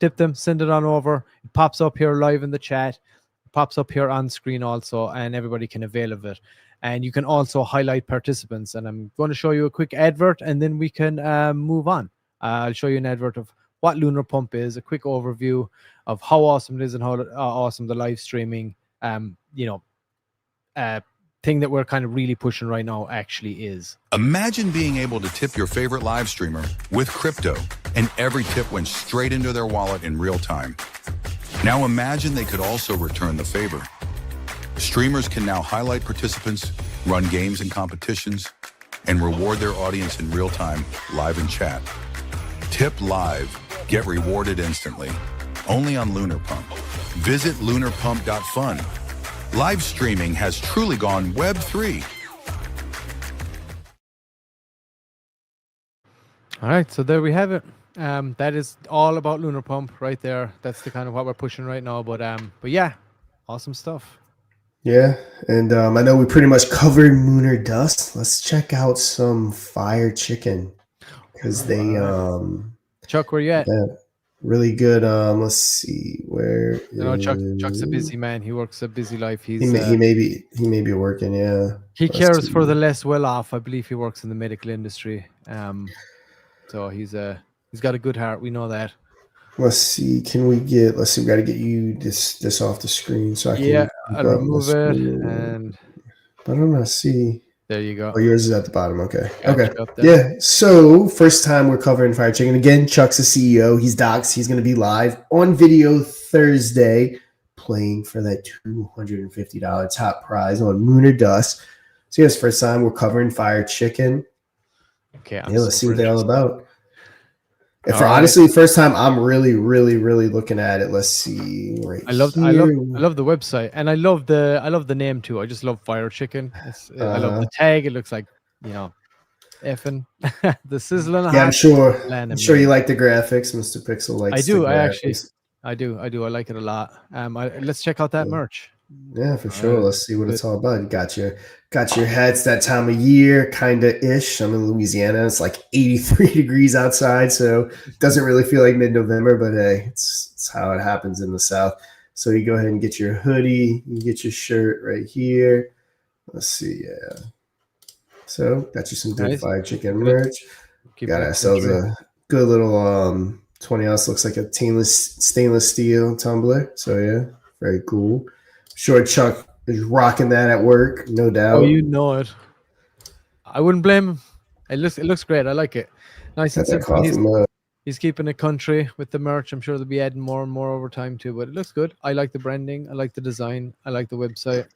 Tip them, send it on over. It pops up here live in the chat. It pops up here on screen also, and everybody can avail of it. And you can also highlight participants. And I'm going to show you a quick advert, and then we can move on. I'll show you an advert of what Lunar Pump is, a quick overview of how awesome it is and how awesome the live streaming, thing that we're kind of really pushing right now actually is. Imagine being able to tip your favorite live streamer with crypto, and every tip went straight into their wallet in real time. Now imagine they could also return the favor. Streamers can now highlight participants, run games and competitions, and reward their audience in real time, live in chat. Tip live, get rewarded instantly. Only on Lunar Pump. Visit lunarpump.fun. Live streaming has truly gone Web3. All right, so there we have it. That is all about Lunar Pump right there. That's the kind of what we're pushing right now. But yeah, awesome stuff. Yeah, and I know we pretty much covered Moon or Dust. Let's check out some Fire Chicken because they Chuck, where you at? Really good. Let's see where. Chuck's a busy man. He works a busy life. He may be working. Yeah. He cares for the less well off. I believe he works in the medical industry. So he's got a good heart. We know that. Let's see. We got to get you this off the screen so I can. Yeah, I'll remove it. And I don't know. See. There you go. Oh, yours is at the bottom. Okay. Gotcha. Okay. Yeah. So first time we're covering Fire Chicken again. Chuck's the CEO. He's doxed. He's going to be live on video Thursday, playing for that $250 top prize on Moon or Dust. So yes, first time we're covering Fire Chicken. Okay. Let's see what they're all about. And for honestly, first time I'm really, really, really looking at it. Let's see. I love the website, and I love the name too. I just love Fire Chicken. I love the tag. It looks like effing the sizzling. Yeah, I'm sure you like the graphics, Mr. Pixel. Likes. I do. I like it a lot. Let's check out that merch. Yeah, for sure. Let's see what it's all about. You got your hats that time of year, kind of ish. I'm in Louisiana. It's like 83 degrees outside, so it doesn't really feel like mid-November, but hey, it's how it happens in the South. So you go ahead and get your hoodie. You get your shirt right here. Let's see. Yeah. So got you some good Fire Chicken merch. Got ourselves a good little 20 ounce. Looks like a stainless steel tumbler. So yeah, very cool. Sure, Chuck is rocking that at work, no doubt. Oh, you know it. I wouldn't blame him. It looks great. I like it. Nice and simple. He's keeping it country with the merch. I'm sure they'll be adding more and more over time too, but it looks good. I like the branding. I like the design. I like the website.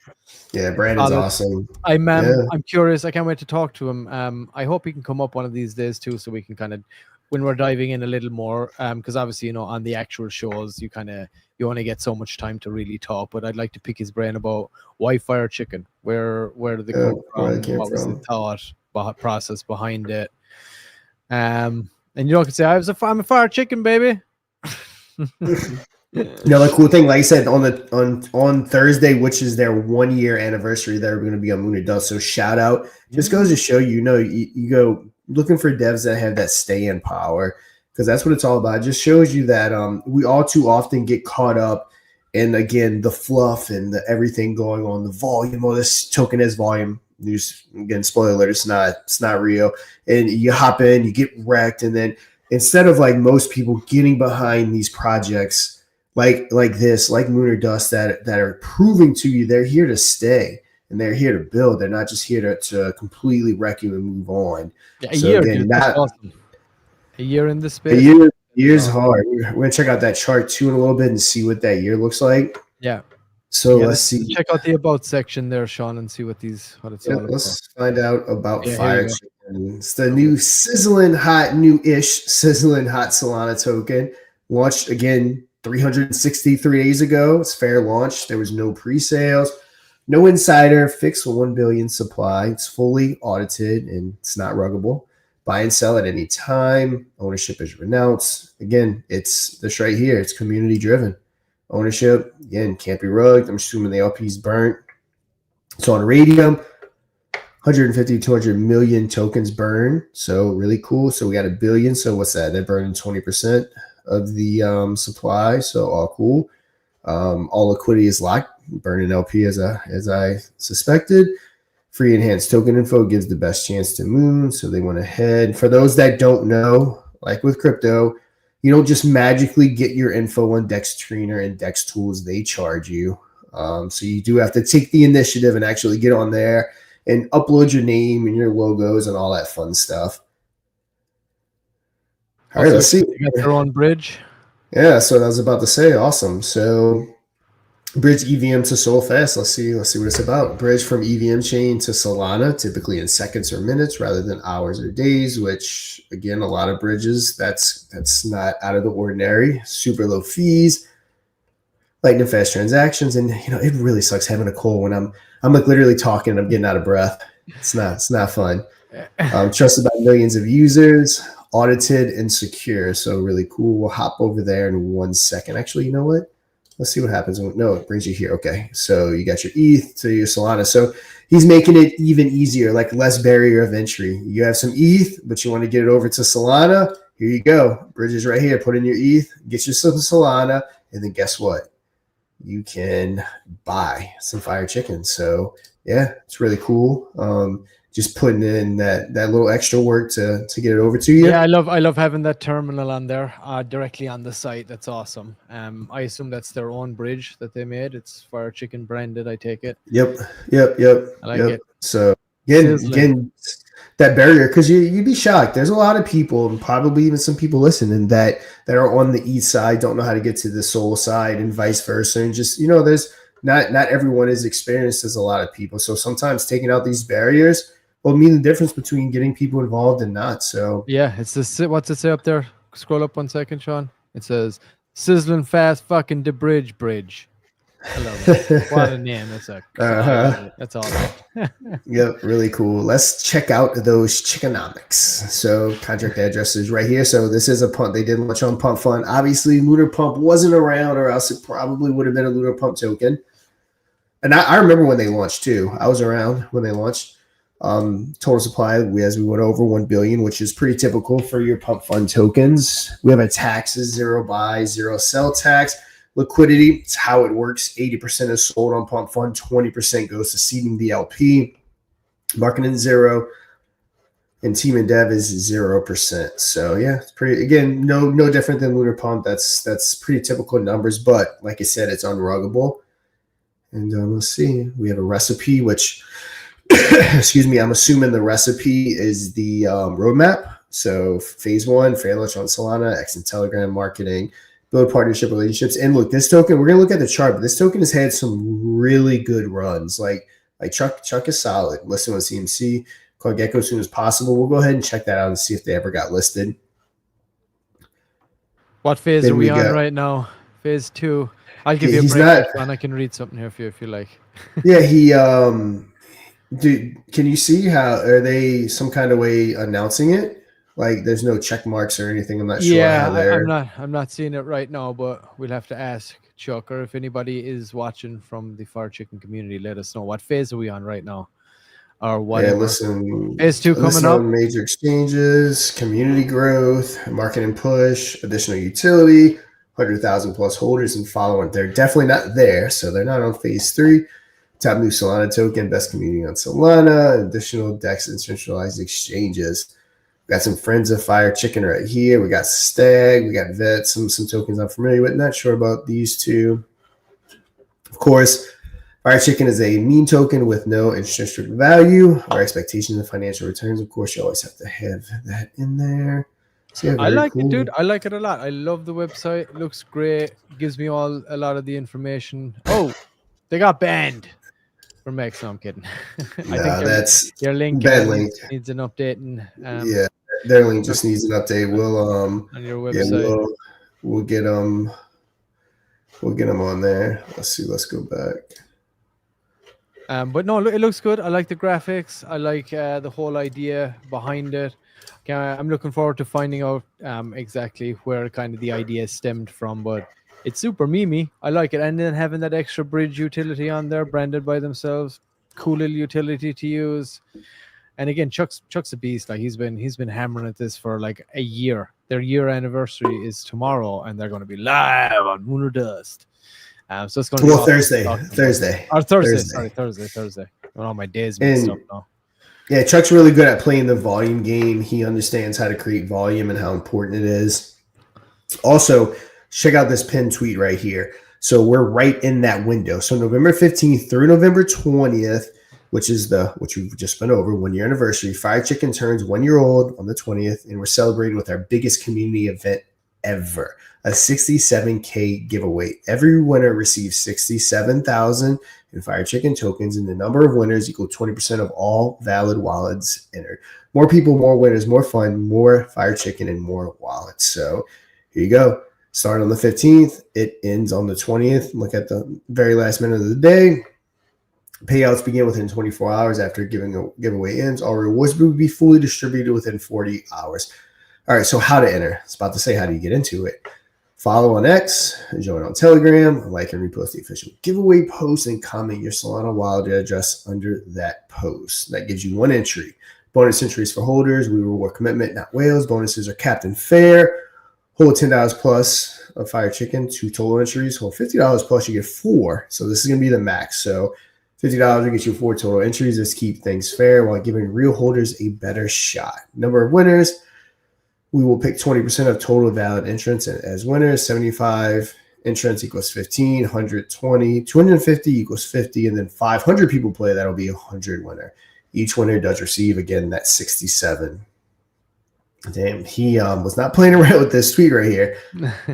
Yeah, branding's awesome. I'm curious. I can't wait to talk to him. I hope he can come up one of these days too, so we can kind of, when we're diving in a little more, because obviously on the actual shows you only get so much time to really talk. But I'd like to pick his brain about why Fire Chicken, where did they come from, what was the thought process behind it, and can say I'm a Fire Chicken, baby. The cool thing, like I said, on Thursday, which is their 1 year anniversary, they're going to be on Moon or Dust. So shout out. Just goes to show you go looking for devs that have that stay-in power, because that's what it's all about. It just shows you that we all too often get caught up in, again, the fluff and the everything going on, the volume. Oh, this token has volume. Again, spoiler alert, it's not real. And you hop in, you get wrecked, and then instead of like most people getting behind these projects like this, like Moon or Dust, that are proving to you they're here to stay. and they're here to build. They're not just here to completely wreck you and move on. Yeah, that's awesome. A year in the space. Year's hard. We're gonna check out that chart too in a little bit and see what that year looks like. Yeah. So let's see. Check out the about section there, Sean, and see what it's all about. Let's find out about Fire Chicken. It's the new sizzling hot Solana token. Launched again 363 days ago. It's fair launch. There was no pre-sales, no insider, fixed 1 billion supply. It's fully audited and it's not ruggable. Buy and sell at any time. Ownership is renounced. Again, it's this right here. It's community driven. Ownership, again, can't be rugged. I'm assuming the LP's burnt. It's on Radium. 150 to 200 million tokens burned. So really cool. So we got 1 billion. So what's that? They're burning 20% of the supply. So all cool. All liquidity is locked. Burning LP as I suspected. Free enhanced token info gives the best chance to moon. So they went ahead. For those that don't know, like with crypto, you don't just magically get your info on Dex Trainer and Dex Tools. They charge you. So you do have to take the initiative and actually get on there and upload your name and your logos and all that fun stuff. All right, let's see. You got their own bridge. Yeah, so I was about to say, awesome. So bridge EVM to Solfast. Let's see what it's about. Bridge from EVM chain to Solana, typically in seconds or minutes rather than hours or days, which again, a lot of bridges, that's not out of the ordinary. Super low fees, lightning fast transactions. And it really sucks having a cold when I'm like literally talking and I'm getting out of breath. It's not fun. Trusted by millions of users, audited and secure. So really cool. We'll hop over there in 1 second. Actually, you know what? Let's see what happens. No, it brings you here. Okay, so you got your ETH to your Solana. So he's making it even easier, like less barrier of entry. You have some ETH, but you want to get it over to Solana. Here you go. Bridges right here. Put in your ETH, get you some Solana, and then guess what? You can buy some Fire Chicken. So yeah, it's really cool. Just putting in that little extra work to get it over to you. Yeah, I love having that terminal on there directly on the site. That's awesome. I assume that's their own bridge that they made. It's Fire Chicken branded, I take it. Yep. I like it. So again, that barrier, because you'd be shocked. There's a lot of people, and probably even some people listening that are on the ETH side, don't know how to get to the Sol side, and vice versa. And just there's not everyone is experienced as a lot of people. So sometimes taking out these barriers will mean the difference between getting people involved and not. So yeah, it's this. What's it say up there? Scroll up 1 second, Sean. It says sizzling fast fucking bridge. I love it. What a name. That's awesome. Yep, really cool. Let's check out those chickenomics. So contract addresses right here. So this is a pump. They did launch on Pump Fund. Obviously, Lunar Pump wasn't around, or else it probably would have been a Lunar Pump token. And I remember when they launched too. I was around when they launched. Total supply, as we went over 1 billion, which is pretty typical for your Pump Fund tokens. We have a taxes, 0 buy, 0 sell tax. Liquidity, it's how it works. 80% is sold on Pump Fund, 20% goes to seeding the LP. Marketing 0, and team and dev is 0%. So yeah, it's pretty, again, no different than Lunar Pump. That's pretty typical numbers, but like I said, it's unruggable. And let's see, we have a recipe, which excuse me, I'm assuming the recipe is the roadmap. So phase 1, fair launch on Solana, X and Telegram marketing, build partnership relationships. And look, this token, we're going to look at the chart, but this token has had some really good runs. Like Chuck is solid. Listed on CMC, CoinGecko as soon as possible. We'll go ahead and check that out and see if they ever got listed. What phase are we on right now? Phase 2. I'll give you a break, and I can read something here for you if you like. Yeah, he can you see how are they some kind of way announcing it? Like there's no check marks or anything. I'm not sure. Yeah, I'm not seeing it right now, but we'll have to ask Chuck, or if anybody is watching from the Fire Chicken community, let us know what phase are we on right now, or whatever. Yeah, listen. Phase 2 coming up. Major exchanges, community growth, marketing push, additional utility, 100,000 plus holders and following. They're definitely not there, so they're not on phase 3. Top new Solana token, best community on Solana, additional DEX and centralized exchanges. We got some friends of Fire Chicken right here. We got Stag, we got Vet, some tokens I'm familiar with. Not sure about these two. Of course, Fire Chicken is a meme token with no intrinsic value or expectations of financial returns. Of course, you always have to have that in there. So yeah, I like cool. it, dude. I like it a lot. I love the website. It looks great. Gives me a lot of the information. Oh, they got banned from X. No, I'm kidding. I think that's your link bad link. needs an updating. Yeah, their link just needs an update. We'll on your website. Yeah, we'll get them. We'll get them on there. Let's see. Let's go back. But no, it looks good. I like the graphics. I like the whole idea behind it. I'm looking forward to finding out exactly where kind of the idea stemmed from. But it's super memey. I like it. And then having that extra bridge utility on there, branded by themselves, cool little utility to use. And again, Chuck's a beast. Like he's been hammering at this for like a year. Their year anniversary is tomorrow, and they're going to be live on Moon or Dust. So it's going to be Thursday. Thursday. All my days mixed up now. Yeah, Chuck's really good at playing the volume game. He understands how to create volume and how important it is. Also, check out this pinned tweet right here. So we're right in that window. So November 15th through November 20th, which we've just been over, 1 year anniversary. Fire Chicken turns 1 year old on the 20th, and we're celebrating with our biggest community event ever, a 67K giveaway. Every winner receives 67,000 in Fire Chicken tokens, and the number of winners equal 20% of all valid wallets entered. More people, more winners, more fun, more Fire Chicken, and more wallets. So here you go. Start on the 15th. It ends on the 20th. Look at the very last minute of the day. Payouts begin within 24 hours after giveaway ends. All rewards will be fully distributed within 40 hours. All right, so how to enter. I was about to say, how do you get into it? Follow on X, join on Telegram, like and repost the official giveaway post, and comment your Solana wallet address under that post. That gives you 1 entry. Bonus entries for holders. We reward commitment, not whales. Bonuses are capped and fair. Hold $10 plus of Fire Chicken, 2 total entries. Hold $50 plus, you get 4. So this is going to be the max. So $50 will get you 4 total entries. Let's keep things fair while giving real holders a better shot. Number of winners. We will pick 20% of total valid entrants as winners. 75 entrants equals 15, 120, 250 equals 50, and then 500 people play. That'll be 100 winner. Each winner does receive, again, that 67. Damn, he was not playing around with this tweet right here.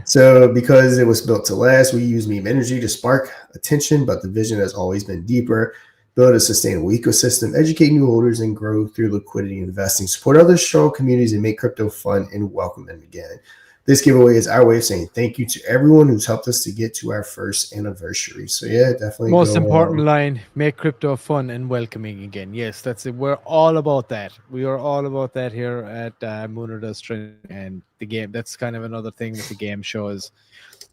So because it was built to last, we use meme energy to spark attention, but the vision has always been deeper. Build a sustainable ecosystem, educate new holders, and grow through liquidity investing. Support other strong communities and make crypto fun and welcome them again. This giveaway is our way of saying thank you to everyone who's helped us to get to our first anniversary. So yeah, definitely. Most important line, make crypto fun and welcoming again. Yes, that's it. We're all about that. We are all about that here at Moon or Dust Trending, and the game. That's kind of another thing that the game shows.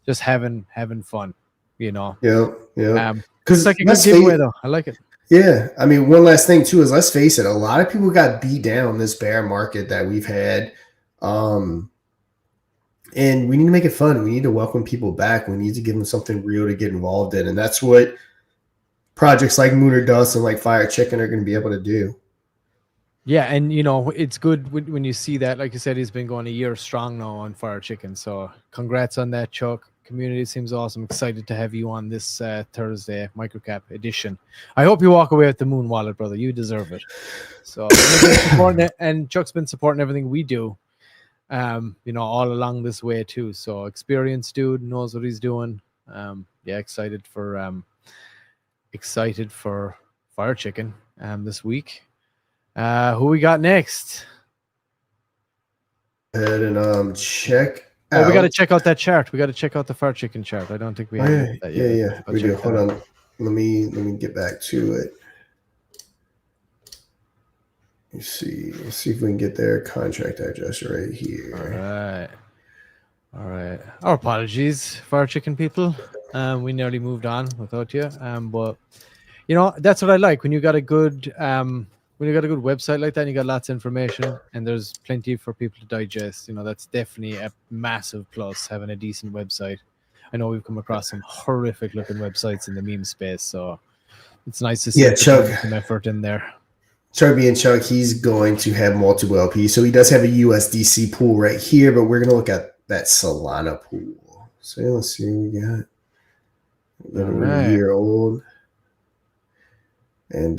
Just having fun, you know. Yeah. Because it's like a good giveaway, though. I like it. Yeah, I mean, one last thing too is, let's face it, a lot of people got beat down this bear market that we've had, and we need to make it fun. We need to welcome people back. We need to give them something real to get involved in, and that's what projects like Moon or Dust and like Fire Chicken are going to be able to do. Yeah, and you know, it's good when you see that. Like you said, he's been going a year strong now on Fire Chicken. So congrats on that, Chuck. Community seems awesome. Excited to have you on this Thursday microcap edition. I hope you walk away with the Moon wallet, brother. You deserve it. So and Chuck's been supporting everything we do, you know, all along this way too. So experienced dude, knows what he's doing. Yeah, excited for Fire Chicken this week. Who we got next? Go ahead and check. Oh, we got to check out that chart. We got to check out the Fire Chicken chart. I don't think we have that yet. Yeah. We do. Hold on. Let me get back to it. Let's see if we can get their contract address right here. All right. Our apologies, Fire Chicken people. We nearly moved on without you. But you know, that's what I like when you got a good website like that, and you got lots of information and there's plenty for people to digest. You know, that's definitely a massive plus, having a decent website. I know we've come across some horrific looking websites in the meme space, so it's nice to see Chuck, some effort in there. Chuck being Chuck, he's going to have multiple LPs. So he does have a USDC pool right here, but we're going to look at that Solana pool. So let's see what we got. A little over a year old. And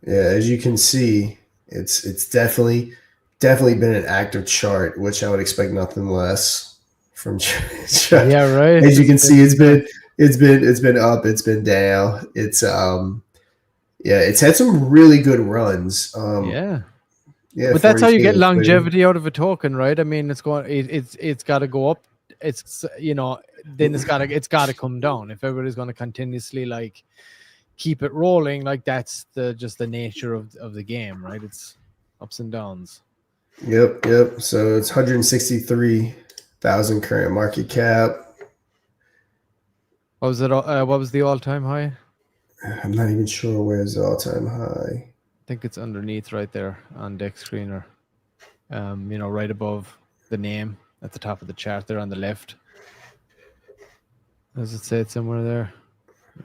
yeah, as you can see, it's definitely been an active chart, which I would expect nothing less from. Yeah, right. As you can see, it's been up, it's been down. It's yeah, it's had some really good runs. Yeah. Yeah, but that's how you get 40K longevity out of a token, right? I mean, it's got to go up. It's then it's got to come down if everybody's going to continuously like keep it rolling. Like that's just the nature of the game, right? It's ups and downs. Yep. So it's 163,000 current market cap. What was it? What was the all-time high? I'm not even sure where's the all-time high. I think it's underneath right there on deck screener. Right above the name at the top of the chart there on the left. Does it say it somewhere there?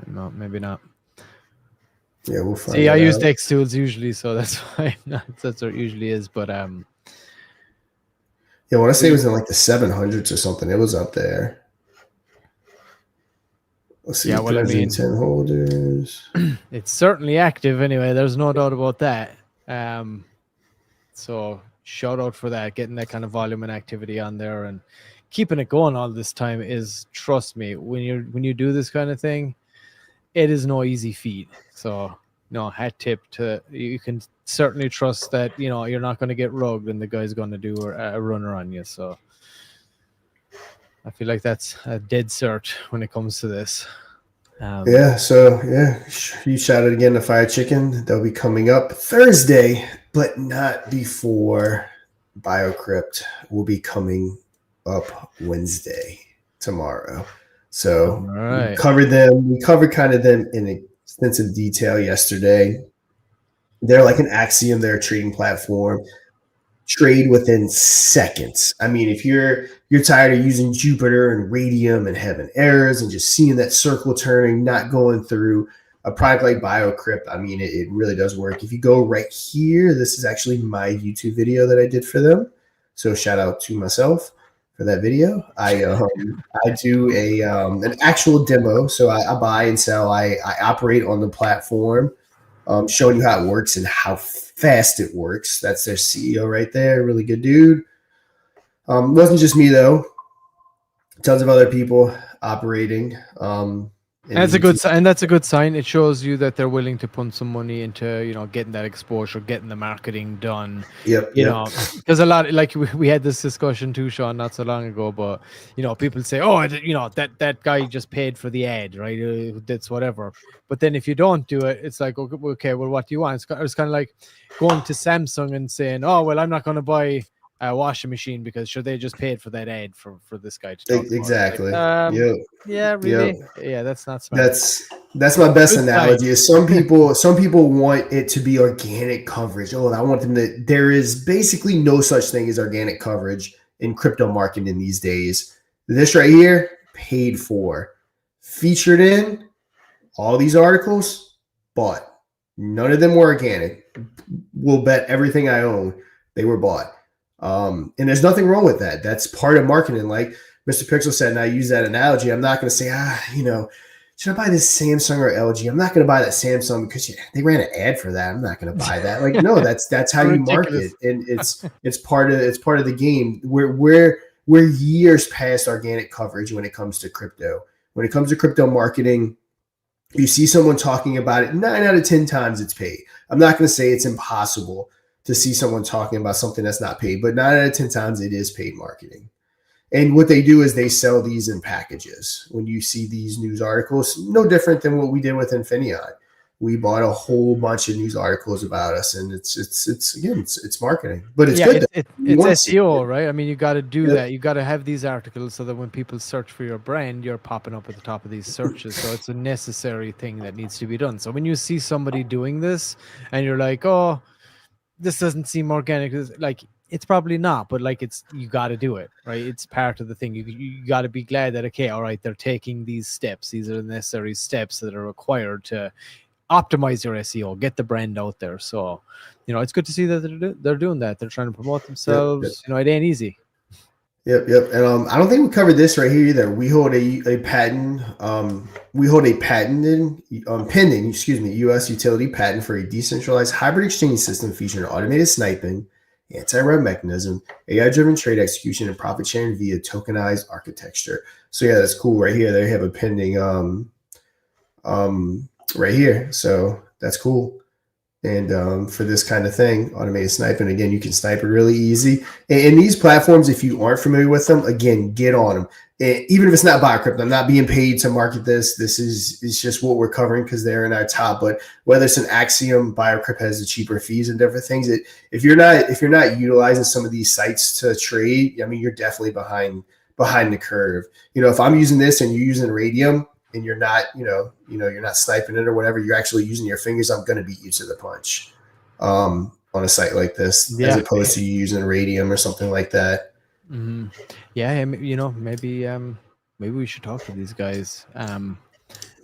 No, maybe not. Yeah, we'll find. See, I use Dex tools usually, so that's why that's what it usually is. But yeah, I want to say it was in like the 700s or something. It was up there. Let's see. Yeah, well, I mean, 10 holders. It's certainly active anyway. There's no doubt about that. So shout out for that, getting that kind of volume and activity on there and keeping it going all this time is, trust me, when you do this kind of thing, it is no easy feat. So no, hat tip to you. Can certainly trust that you're not going to get rugged and the guy's going to do a runner on you. So I feel like that's a dead cert when it comes to this. Yeah, so yeah, you shouted again to Fire Chicken. They'll be coming up Thursday, but not before BioCrypt will be coming up Wednesday, tomorrow. So we covered them. We covered kind of them in extensive detail yesterday. They're like an Axiom. They're a trading platform. Trade within seconds. I mean, if you're tired of using Jupiter and Radium and having errors and just seeing that circle turning, not going through a product like BioCrypt, I mean, it really does work. If you go right here, this is actually my YouTube video that I did for them. So shout out to myself for that video. I do an actual demo. So I buy and sell. I operate on the platform, showing you how it works and how fast it works. That's their CEO right there. Really good dude. Wasn't just me though. Tons of other people operating. That's a good sign. That's a good sign. It shows you that they're willing to put some money into, getting that exposure, getting the marketing done. Yep. Because a lot, like we had this discussion too, Sean, not so long ago. But people say, oh, that guy just paid for the ad, right? That's whatever. But then if you don't do it, it's like, okay, well, what do you want? It's kind of like going to Samsung and saying, oh, well, I'm not going to buy a washing machine because sure they just paid for that ad for this guy to talk exactly. About. Yeah, really. Yep. Yeah, that's not smart. That's my best analogy. Is some people want it to be organic coverage. Oh, I want them to. There is basically no such thing as organic coverage in crypto marketing these days. This right here, paid for, featured in all these articles, bought. None of them were organic. Will bet everything I own they were bought. And there's nothing wrong with that. That's part of marketing. Like Mr. Pixel said, and I use that analogy. I'm not going to say, should I buy this Samsung or LG? I'm not going to buy that Samsung because they ran an ad for that. I'm not going to buy that. Like, no, that's how you market, and it's part of the game. We're years past organic coverage when it comes to crypto. When it comes to crypto marketing, you see someone talking about it 9 out of 10 times it's paid. I'm not going to say it's impossible to see someone talking about something that's not paid, but 9 out of 10 times it is paid marketing. And what they do is they sell these in packages. When you see these news articles, no different than what we did with Infineon. We bought a whole bunch of news articles about us, and it's marketing, but it's good. It's SEO, right? I mean, you got to do that. You got to have these articles so that when people search for your brand, you're popping up at the top of these searches. So it's a necessary thing that needs to be done. So when you see somebody doing this, and you're like, oh, this doesn't seem organic, like it's probably not, but like you got to do it, right? It's part of the thing. You got to be glad that, okay, all right, they're taking these steps. These are the necessary steps that are required to optimize your SEO, get the brand out there. So, it's good to see that they're doing that. They're trying to promote themselves. It ain't easy. Yep. And I don't think we covered this right here either. We hold a patent. We hold a patented, pending, U.S. utility patent for a decentralized hybrid exchange system featuring automated sniping, anti-rep mechanism, AI-driven trade execution, and profit sharing via tokenized architecture. So yeah, that's cool right here. They have a pending right here. So that's cool. And for this kind of thing, automated sniping, again, you can snipe it really easy. And these platforms, if you aren't familiar with them, again, get on them. And even if it's not BioCrypt, I'm not being paid to market this. This is just what we're covering because they're in our top. But whether it's an Axiom, BioCrypt has the cheaper fees and different things. If you're not utilizing some of these sites to trade, I mean, you're definitely behind the curve. If I'm using this and you're using Radium, and you're not, you're not sniping it or whatever, you're actually using your fingers, I'm going to beat you to the punch on a site like this, as opposed to you using Radium or something like that. Mm-hmm. Yeah, maybe we should talk to these guys. And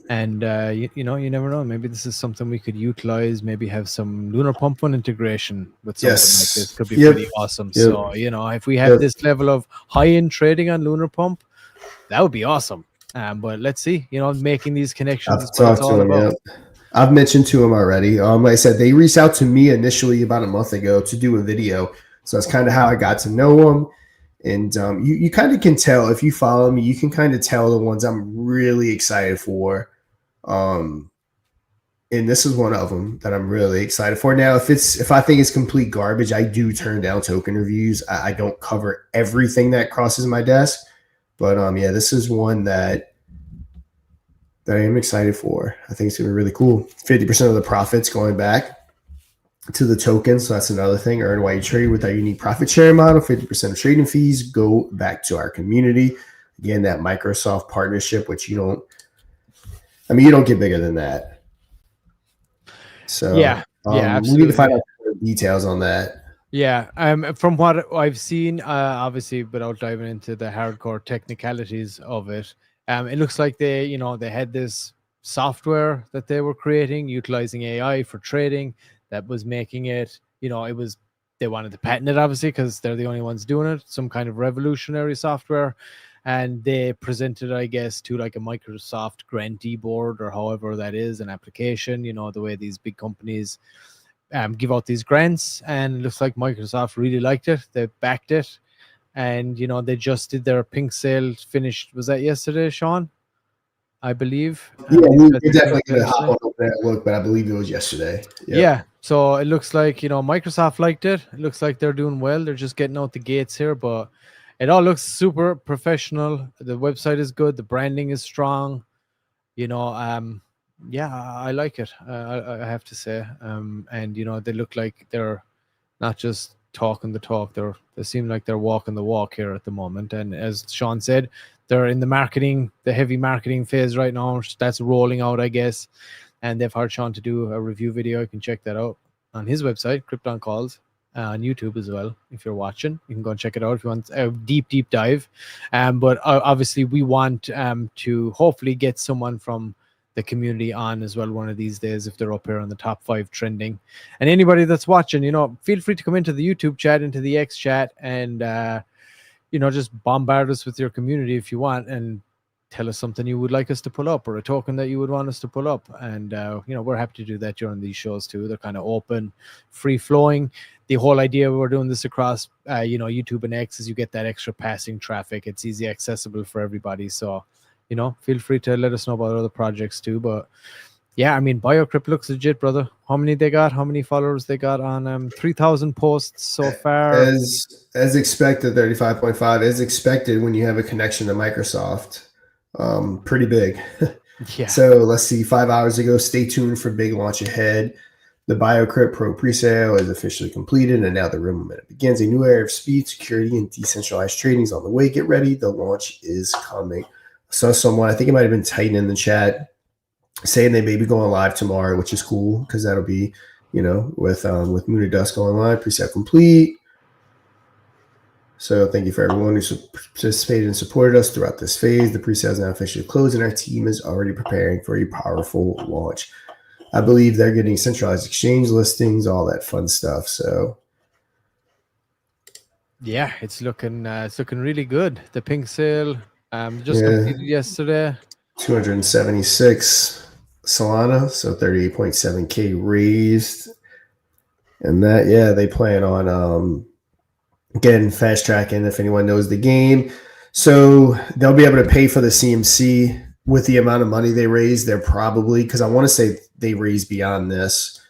you never know. Maybe this is something we could utilize. Maybe have some Lunar Pump Fund integration with something like this. Could be pretty awesome. Yep. So if we have this level of high-end trading on Lunar Pump, that would be awesome. But let's see, making these connections is what it's all about. I've mentioned to him already. Like I said, they reached out to me initially about a month ago to do a video. So that's kind of how I got to know them. And you kind of can tell if you follow me, you can kind of tell the ones I'm really excited for. And this is one of them that I'm really excited for. Now, if I think it's complete garbage, I do turn down token reviews. I don't cover everything that crosses my desk. But yeah, this is one that I am excited for. I think it's going to be really cool. 50% of the profits going back to the token. So that's another thing. Earn while you trade with our unique profit sharing model. 50% of trading fees go back to our community. Again, that Microsoft partnership, which you don't get bigger than that. So yeah, absolutely. We need to find out more details on that. Yeah, from what I've seen, obviously, without diving into the hardcore technicalities of it, it looks like they had this software that they were creating, utilizing AI for trading, that was making it, they wanted to patent it, obviously, because they're the only ones doing it, some kind of revolutionary software. And they presented, I guess, to like a Microsoft grantee board or however that is, an application, the way these big companies give out these grants, and it looks like Microsoft really liked it. They backed it, and they just did their pink sale finished. Was that yesterday, Sean? I believe. Yeah, we're definitely going to hop on that look, but I believe it was yesterday. Yep. Yeah, so it looks like Microsoft liked it. It looks like they're doing well. They're just getting out the gates here, but it all looks super professional. The website is good. The branding is strong. Yeah, I like it. I have to say, and they look like they're not just talking the talk. They seem like they're walking the walk here at the moment. And as Sean said, they're in the heavy marketing phase right now. That's rolling out, I guess. And they've hired Sean to do a review video. You can check that out on his website, Krypton Calls, on YouTube as well. If you're watching, you can go and check it out if you want a deep dive. But obviously, we want to hopefully get someone from the community on as well one of these days if they're up here on the top 5 trending. And anybody that's watching, feel free to come into the YouTube chat, into the X chat, and just bombard us with your community if you want, and tell us something you would like us to pull up or a token that you would want us to pull up. And we're happy to do that during these shows too. They're kind of open, free flowing. The whole idea we're doing this across YouTube and X is you get that extra passing traffic. It's easy accessible for everybody. So feel free to let us know about other projects too. But yeah, I mean, BioCrypt looks legit, brother. How many they got? How many followers they got on 3,000 posts so far? As expected, 35.5. As expected when you have a connection to Microsoft. Pretty big. Yeah. So let's see, 5 hours ago, stay tuned for big launch ahead. The BioCrypt Pro presale is officially completed, and now the real momentum begins. A new era of speed, security, and decentralized trading is on the way. Get ready. The launch is coming. So someone, I think it might have been Titan in the chat, saying they may be going live tomorrow, which is cool because that'll be, with Moon of Dust going live, presale complete. So thank you for everyone who participated and supported us throughout this phase. The presale is now officially closed, and our team is already preparing for a powerful launch. I believe they're getting centralized exchange listings, all that fun stuff. So Yeah, it's looking really good. The pink sale just completed yesterday. 276 Solana, so 38.7K raised. And that, yeah, they plan on getting fast tracking if anyone knows the game. So they'll be able to pay for the CMC with the amount of money they raise. They're probably, because I want to say they raise beyond this.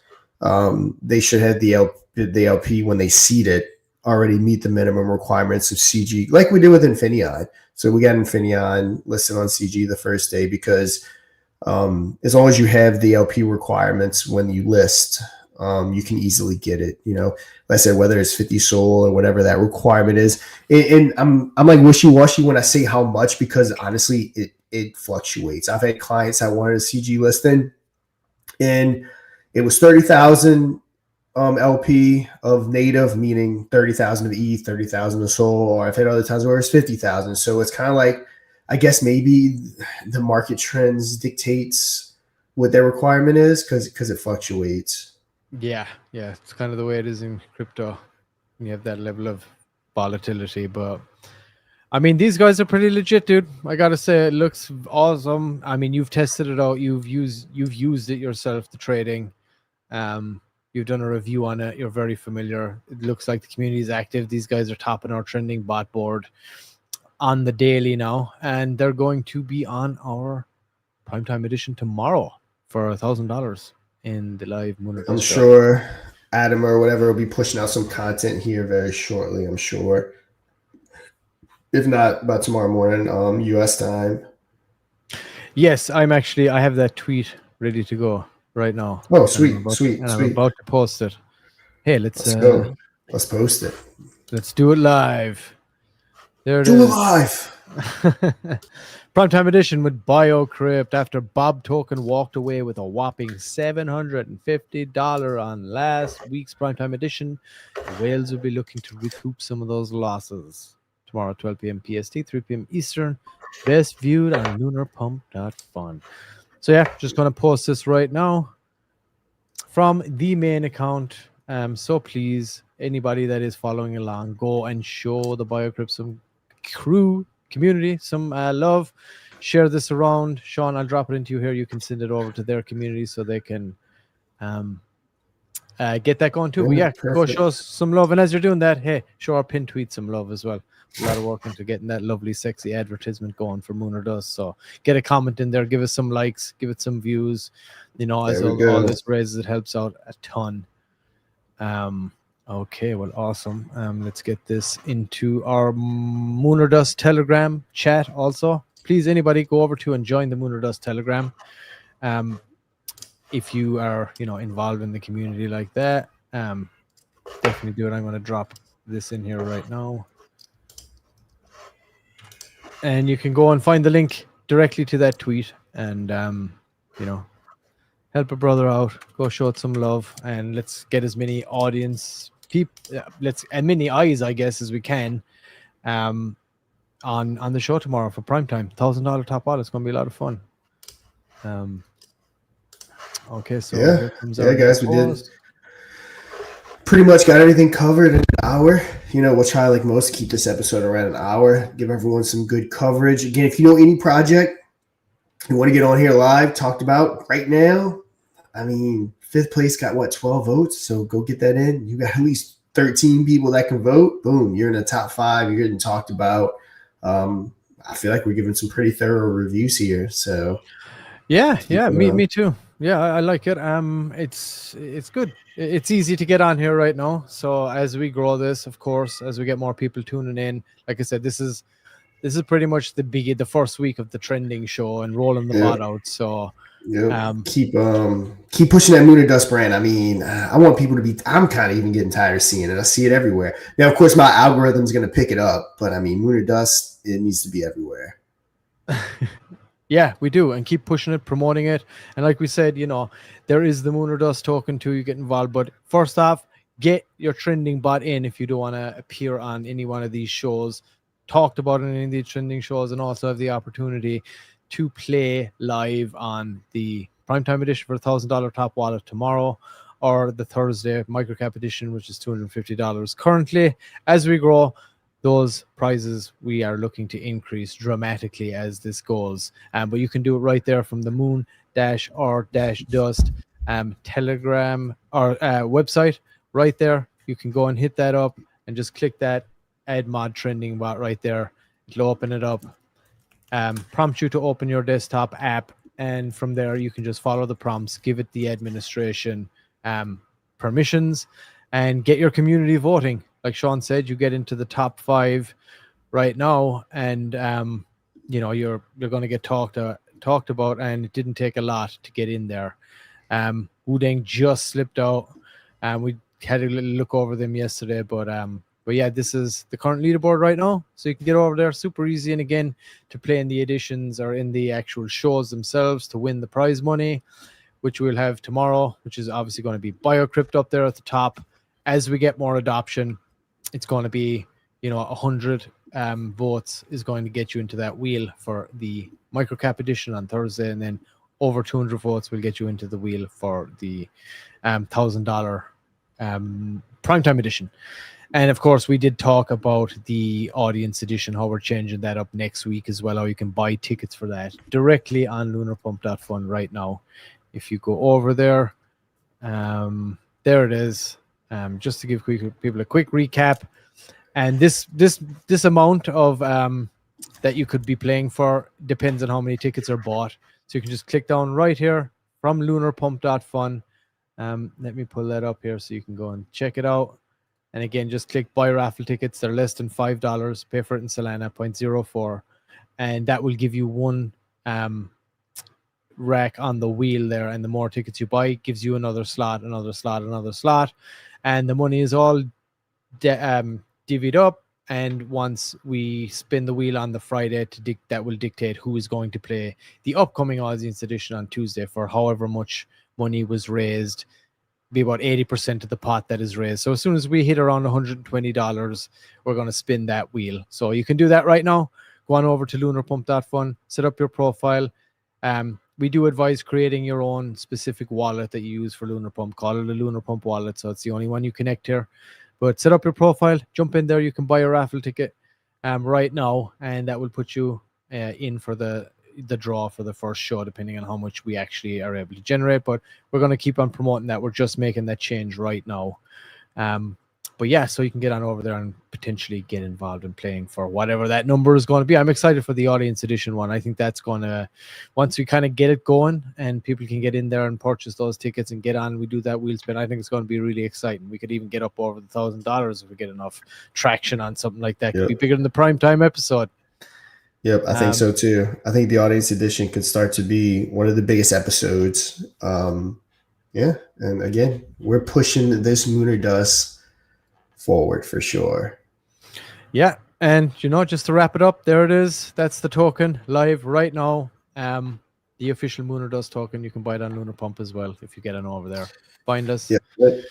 They should have the LP when they seed it already meet the minimum requirements of CG, like we did with Infineon. So we got Infineon listed on CG the first day because as long as you have the LP requirements when you list, you can easily get it. You know, like I said, whether it's 50 Sol or whatever that requirement is. And I'm like wishy-washy when I say how much, because honestly, it fluctuates. I've had clients that wanted a CG listing, and it was 30,000 LP of native, meaning 30,000 of ETH, 30,000 of Sol, or I've had other times where it's 50,000. So it's kind of like, I guess maybe the market trends dictates what their requirement is because it fluctuates. Yeah, it's kind of the way it is in crypto. You have that level of volatility, but I mean, these guys are pretty legit, dude. I gotta say, it looks awesome. I mean, you've tested it out. You've used it yourself, the trading. You've done a review on it. You're very familiar. It looks like the community is active. These guys are topping our trending bot board on the daily now, and they're going to be on our primetime edition tomorrow for $1,000 in the live Moon. I'm sure Adam or whatever will be pushing out some content here very shortly. I'm sure, if not by tomorrow morning, US time. Yes, I have that tweet ready to go right now. Oh, sweet. I'm about to post it. Hey, let's go. Let's post it. Let's do it live. There it is. Do it live. Primetime edition with BioCrypt after Bob Token walked away with a whopping $750 on last week's primetime edition. The whales will be looking to recoup some of those losses. Tomorrow, 12 p.m. PST, 3 p.m. Eastern. Best viewed on lunarpump.fun. So yeah, just going to post this right now from the main account. So please, anybody that is following along, go and show the BioCrypt some community some love. Share this around. Sean, I'll drop it into you here. You can send it over to their community so they can get that going too. But yeah, go show us some love. And as you're doing that, hey, show our pin tweet some love as well. A lot of work into getting that lovely, sexy advertisement going for Moon or Dust. So get a comment in there, give us some likes, give it some views. You know, as all this raises, it helps out a ton. Okay, well, awesome. Let's get this into our Moon or Dust Telegram chat also. Please, anybody, go over to and join the Moon or Dust Telegram. If you are, involved in the community like that, definitely do it. I'm going to drop this in here right now. And you can go and find the link directly to that tweet and, help a brother out. Go show it some love, and let's get as many and many eyes, I guess, as we can on the show tomorrow for primetime. $1,000 top wallet. It's going to be a lot of fun. Okay, so yeah, guys, we did pretty much got everything covered in an hour. We'll try, like most, keep this episode around an hour, give everyone some good coverage. Again, if you know any project you want to get on here live, talked about right now, I mean, fifth place got 12 votes, so go get that in. You got at least 13 people that can vote. Boom, you're in the top 5. You're getting talked about. I feel like we're giving some pretty thorough reviews here. So yeah, me too. Yeah, I like it. It's good. It's easy to get on here right now. So as we grow this, of course, as we get more people tuning in, like I said, this is pretty much the first week of the trending show and rolling the bot out. So keep pushing that Moon or Dust brand. I mean, I want people to be. I'm kind of even getting tired of seeing it. I see it everywhere now. Of course, my algorithm's going to pick it up, but I mean, Moon or Dust, it needs to be everywhere. Yeah, we do, and keep pushing it, promoting it. And like we said, there is the Moon or Dust token too. You get involved, but first off, get your trending bot in if you do want to appear on any one of these shows, talked about in any of these trending shows, and also have the opportunity to play live on the primetime edition for $1,000 top wallet tomorrow or the Thursday microcap edition, which is $250. Currently, as we grow, those prizes we are looking to increase dramatically as this goes. But you can do it right there from the moon-or-dust Telegram or website right there. You can go and hit that up and just click that add mod trending bot right there. It'll open it up, prompt you to open your desktop app, and from there you can just follow the prompts, give it the administration permissions, and get your community voting. Like Sean said, you get into the top 5 right now, and you're going to get talked about, and it didn't take a lot to get in there. Wudang just slipped out, and we had a little look over them yesterday, but yeah, this is the current leaderboard right now, so you can get over there super easy. And again, to play in the editions or in the actual shows themselves to win the prize money, which we'll have tomorrow, which is obviously going to be BioCrypt up there at the top. As we get more adoption, it's going to be 100 votes is going to get you into that wheel for the microcap edition on Thursday, and then over 200 votes will get you into the wheel for the $1,000 primetime edition. And of course, we did talk about the audience edition, how we're changing that up next week as well, how you can buy tickets for that directly on lunarpump.fun right now. If you go over there, there it is. Just to give people a quick recap. And this amount of that you could be playing for depends on how many tickets are bought. So you can just click down right here from lunarpump.fun. Let me pull that up here so you can go and check it out. And again, just click buy raffle tickets. They're less than $5. Pay for it in Solana, 0.04. And that will give you one rack on the wheel there. And the more tickets you buy, it gives you another slot, another slot, another slot. And the money is all divvied up. And once we spin the wheel on the Friday, that will dictate who is going to play the upcoming audience edition on Tuesday for however much money was raised. Be about 80% of the pot that is raised. So as soon as we hit around $120, we're going to spin that wheel. So you can do that right now. Go on over to lunarpump.fun, set up your profile. We do advise creating your own specific wallet that you use for Lunar Pump. Call it a Lunar Pump wallet, so it's the only one you connect here. But set up your profile, jump in there. You can buy a raffle ticket right now, and that will put you in for the draw for the first show, depending on how much we actually are able to generate. But we're going to keep on promoting that. We're just making that change right now. But yeah, so you can get on over there and potentially get involved in playing for whatever that number is going to be. I'm excited for the audience edition one. I think that's going to, once we kind of get it going and people can get in there and purchase those tickets and get on, we do that wheel spin. I think it's going to be really exciting. We could even get up over the $1,000 if we get enough traction on something like that. Could be bigger than the primetime episode. Yep, I think so too. I think the audience edition could start to be one of the biggest episodes. Yeah, and again, we're pushing this Moon or Dust forward for sure. Yeah, and just to wrap it up, there it is. That's the token live right now. The official Moon or Dust token. You can buy it on Lunar Pump as well if you get on over there. Find us. Yeah. All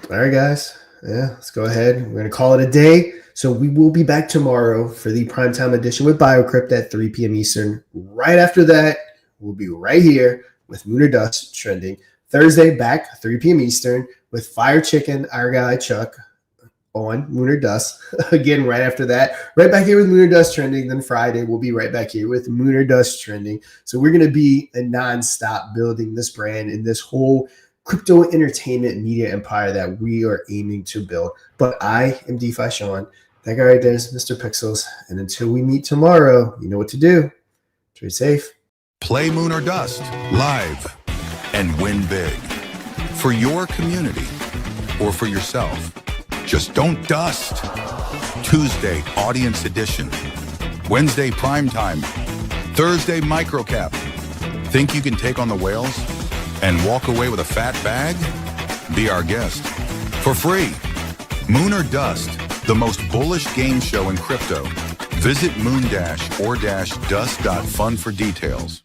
right, guys. Yeah, let's go ahead. We're going to call it a day. So we will be back tomorrow for the primetime edition with BioCrypt at 3 p.m. Eastern. Right after that, we'll be right here with Moon or Dust trending. Thursday, back 3 p.m. Eastern with Fire Chicken, our guy Chuck, on Moon or Dust. Again, right after that, right back here with Moon or Dust trending. Then Friday, we'll be right back here with Moon or Dust trending. So we're going to be a nonstop building this brand and this whole crypto entertainment media empire that we are aiming to build. But I am DeFi Sean. That guy right there is Mr. Pixels. And until we meet tomorrow, you know what to do. Trade safe. Play Moon or Dust live and win big for your community or for yourself. Just don't dust. Tuesday, audience edition. Wednesday, primetime. Thursday, microcap. Think you can take on the whales and walk away with a fat bag? Be our guest for free. Moon or Dust, the most bullish game show in crypto. Visit moon-or-dust.fun for details.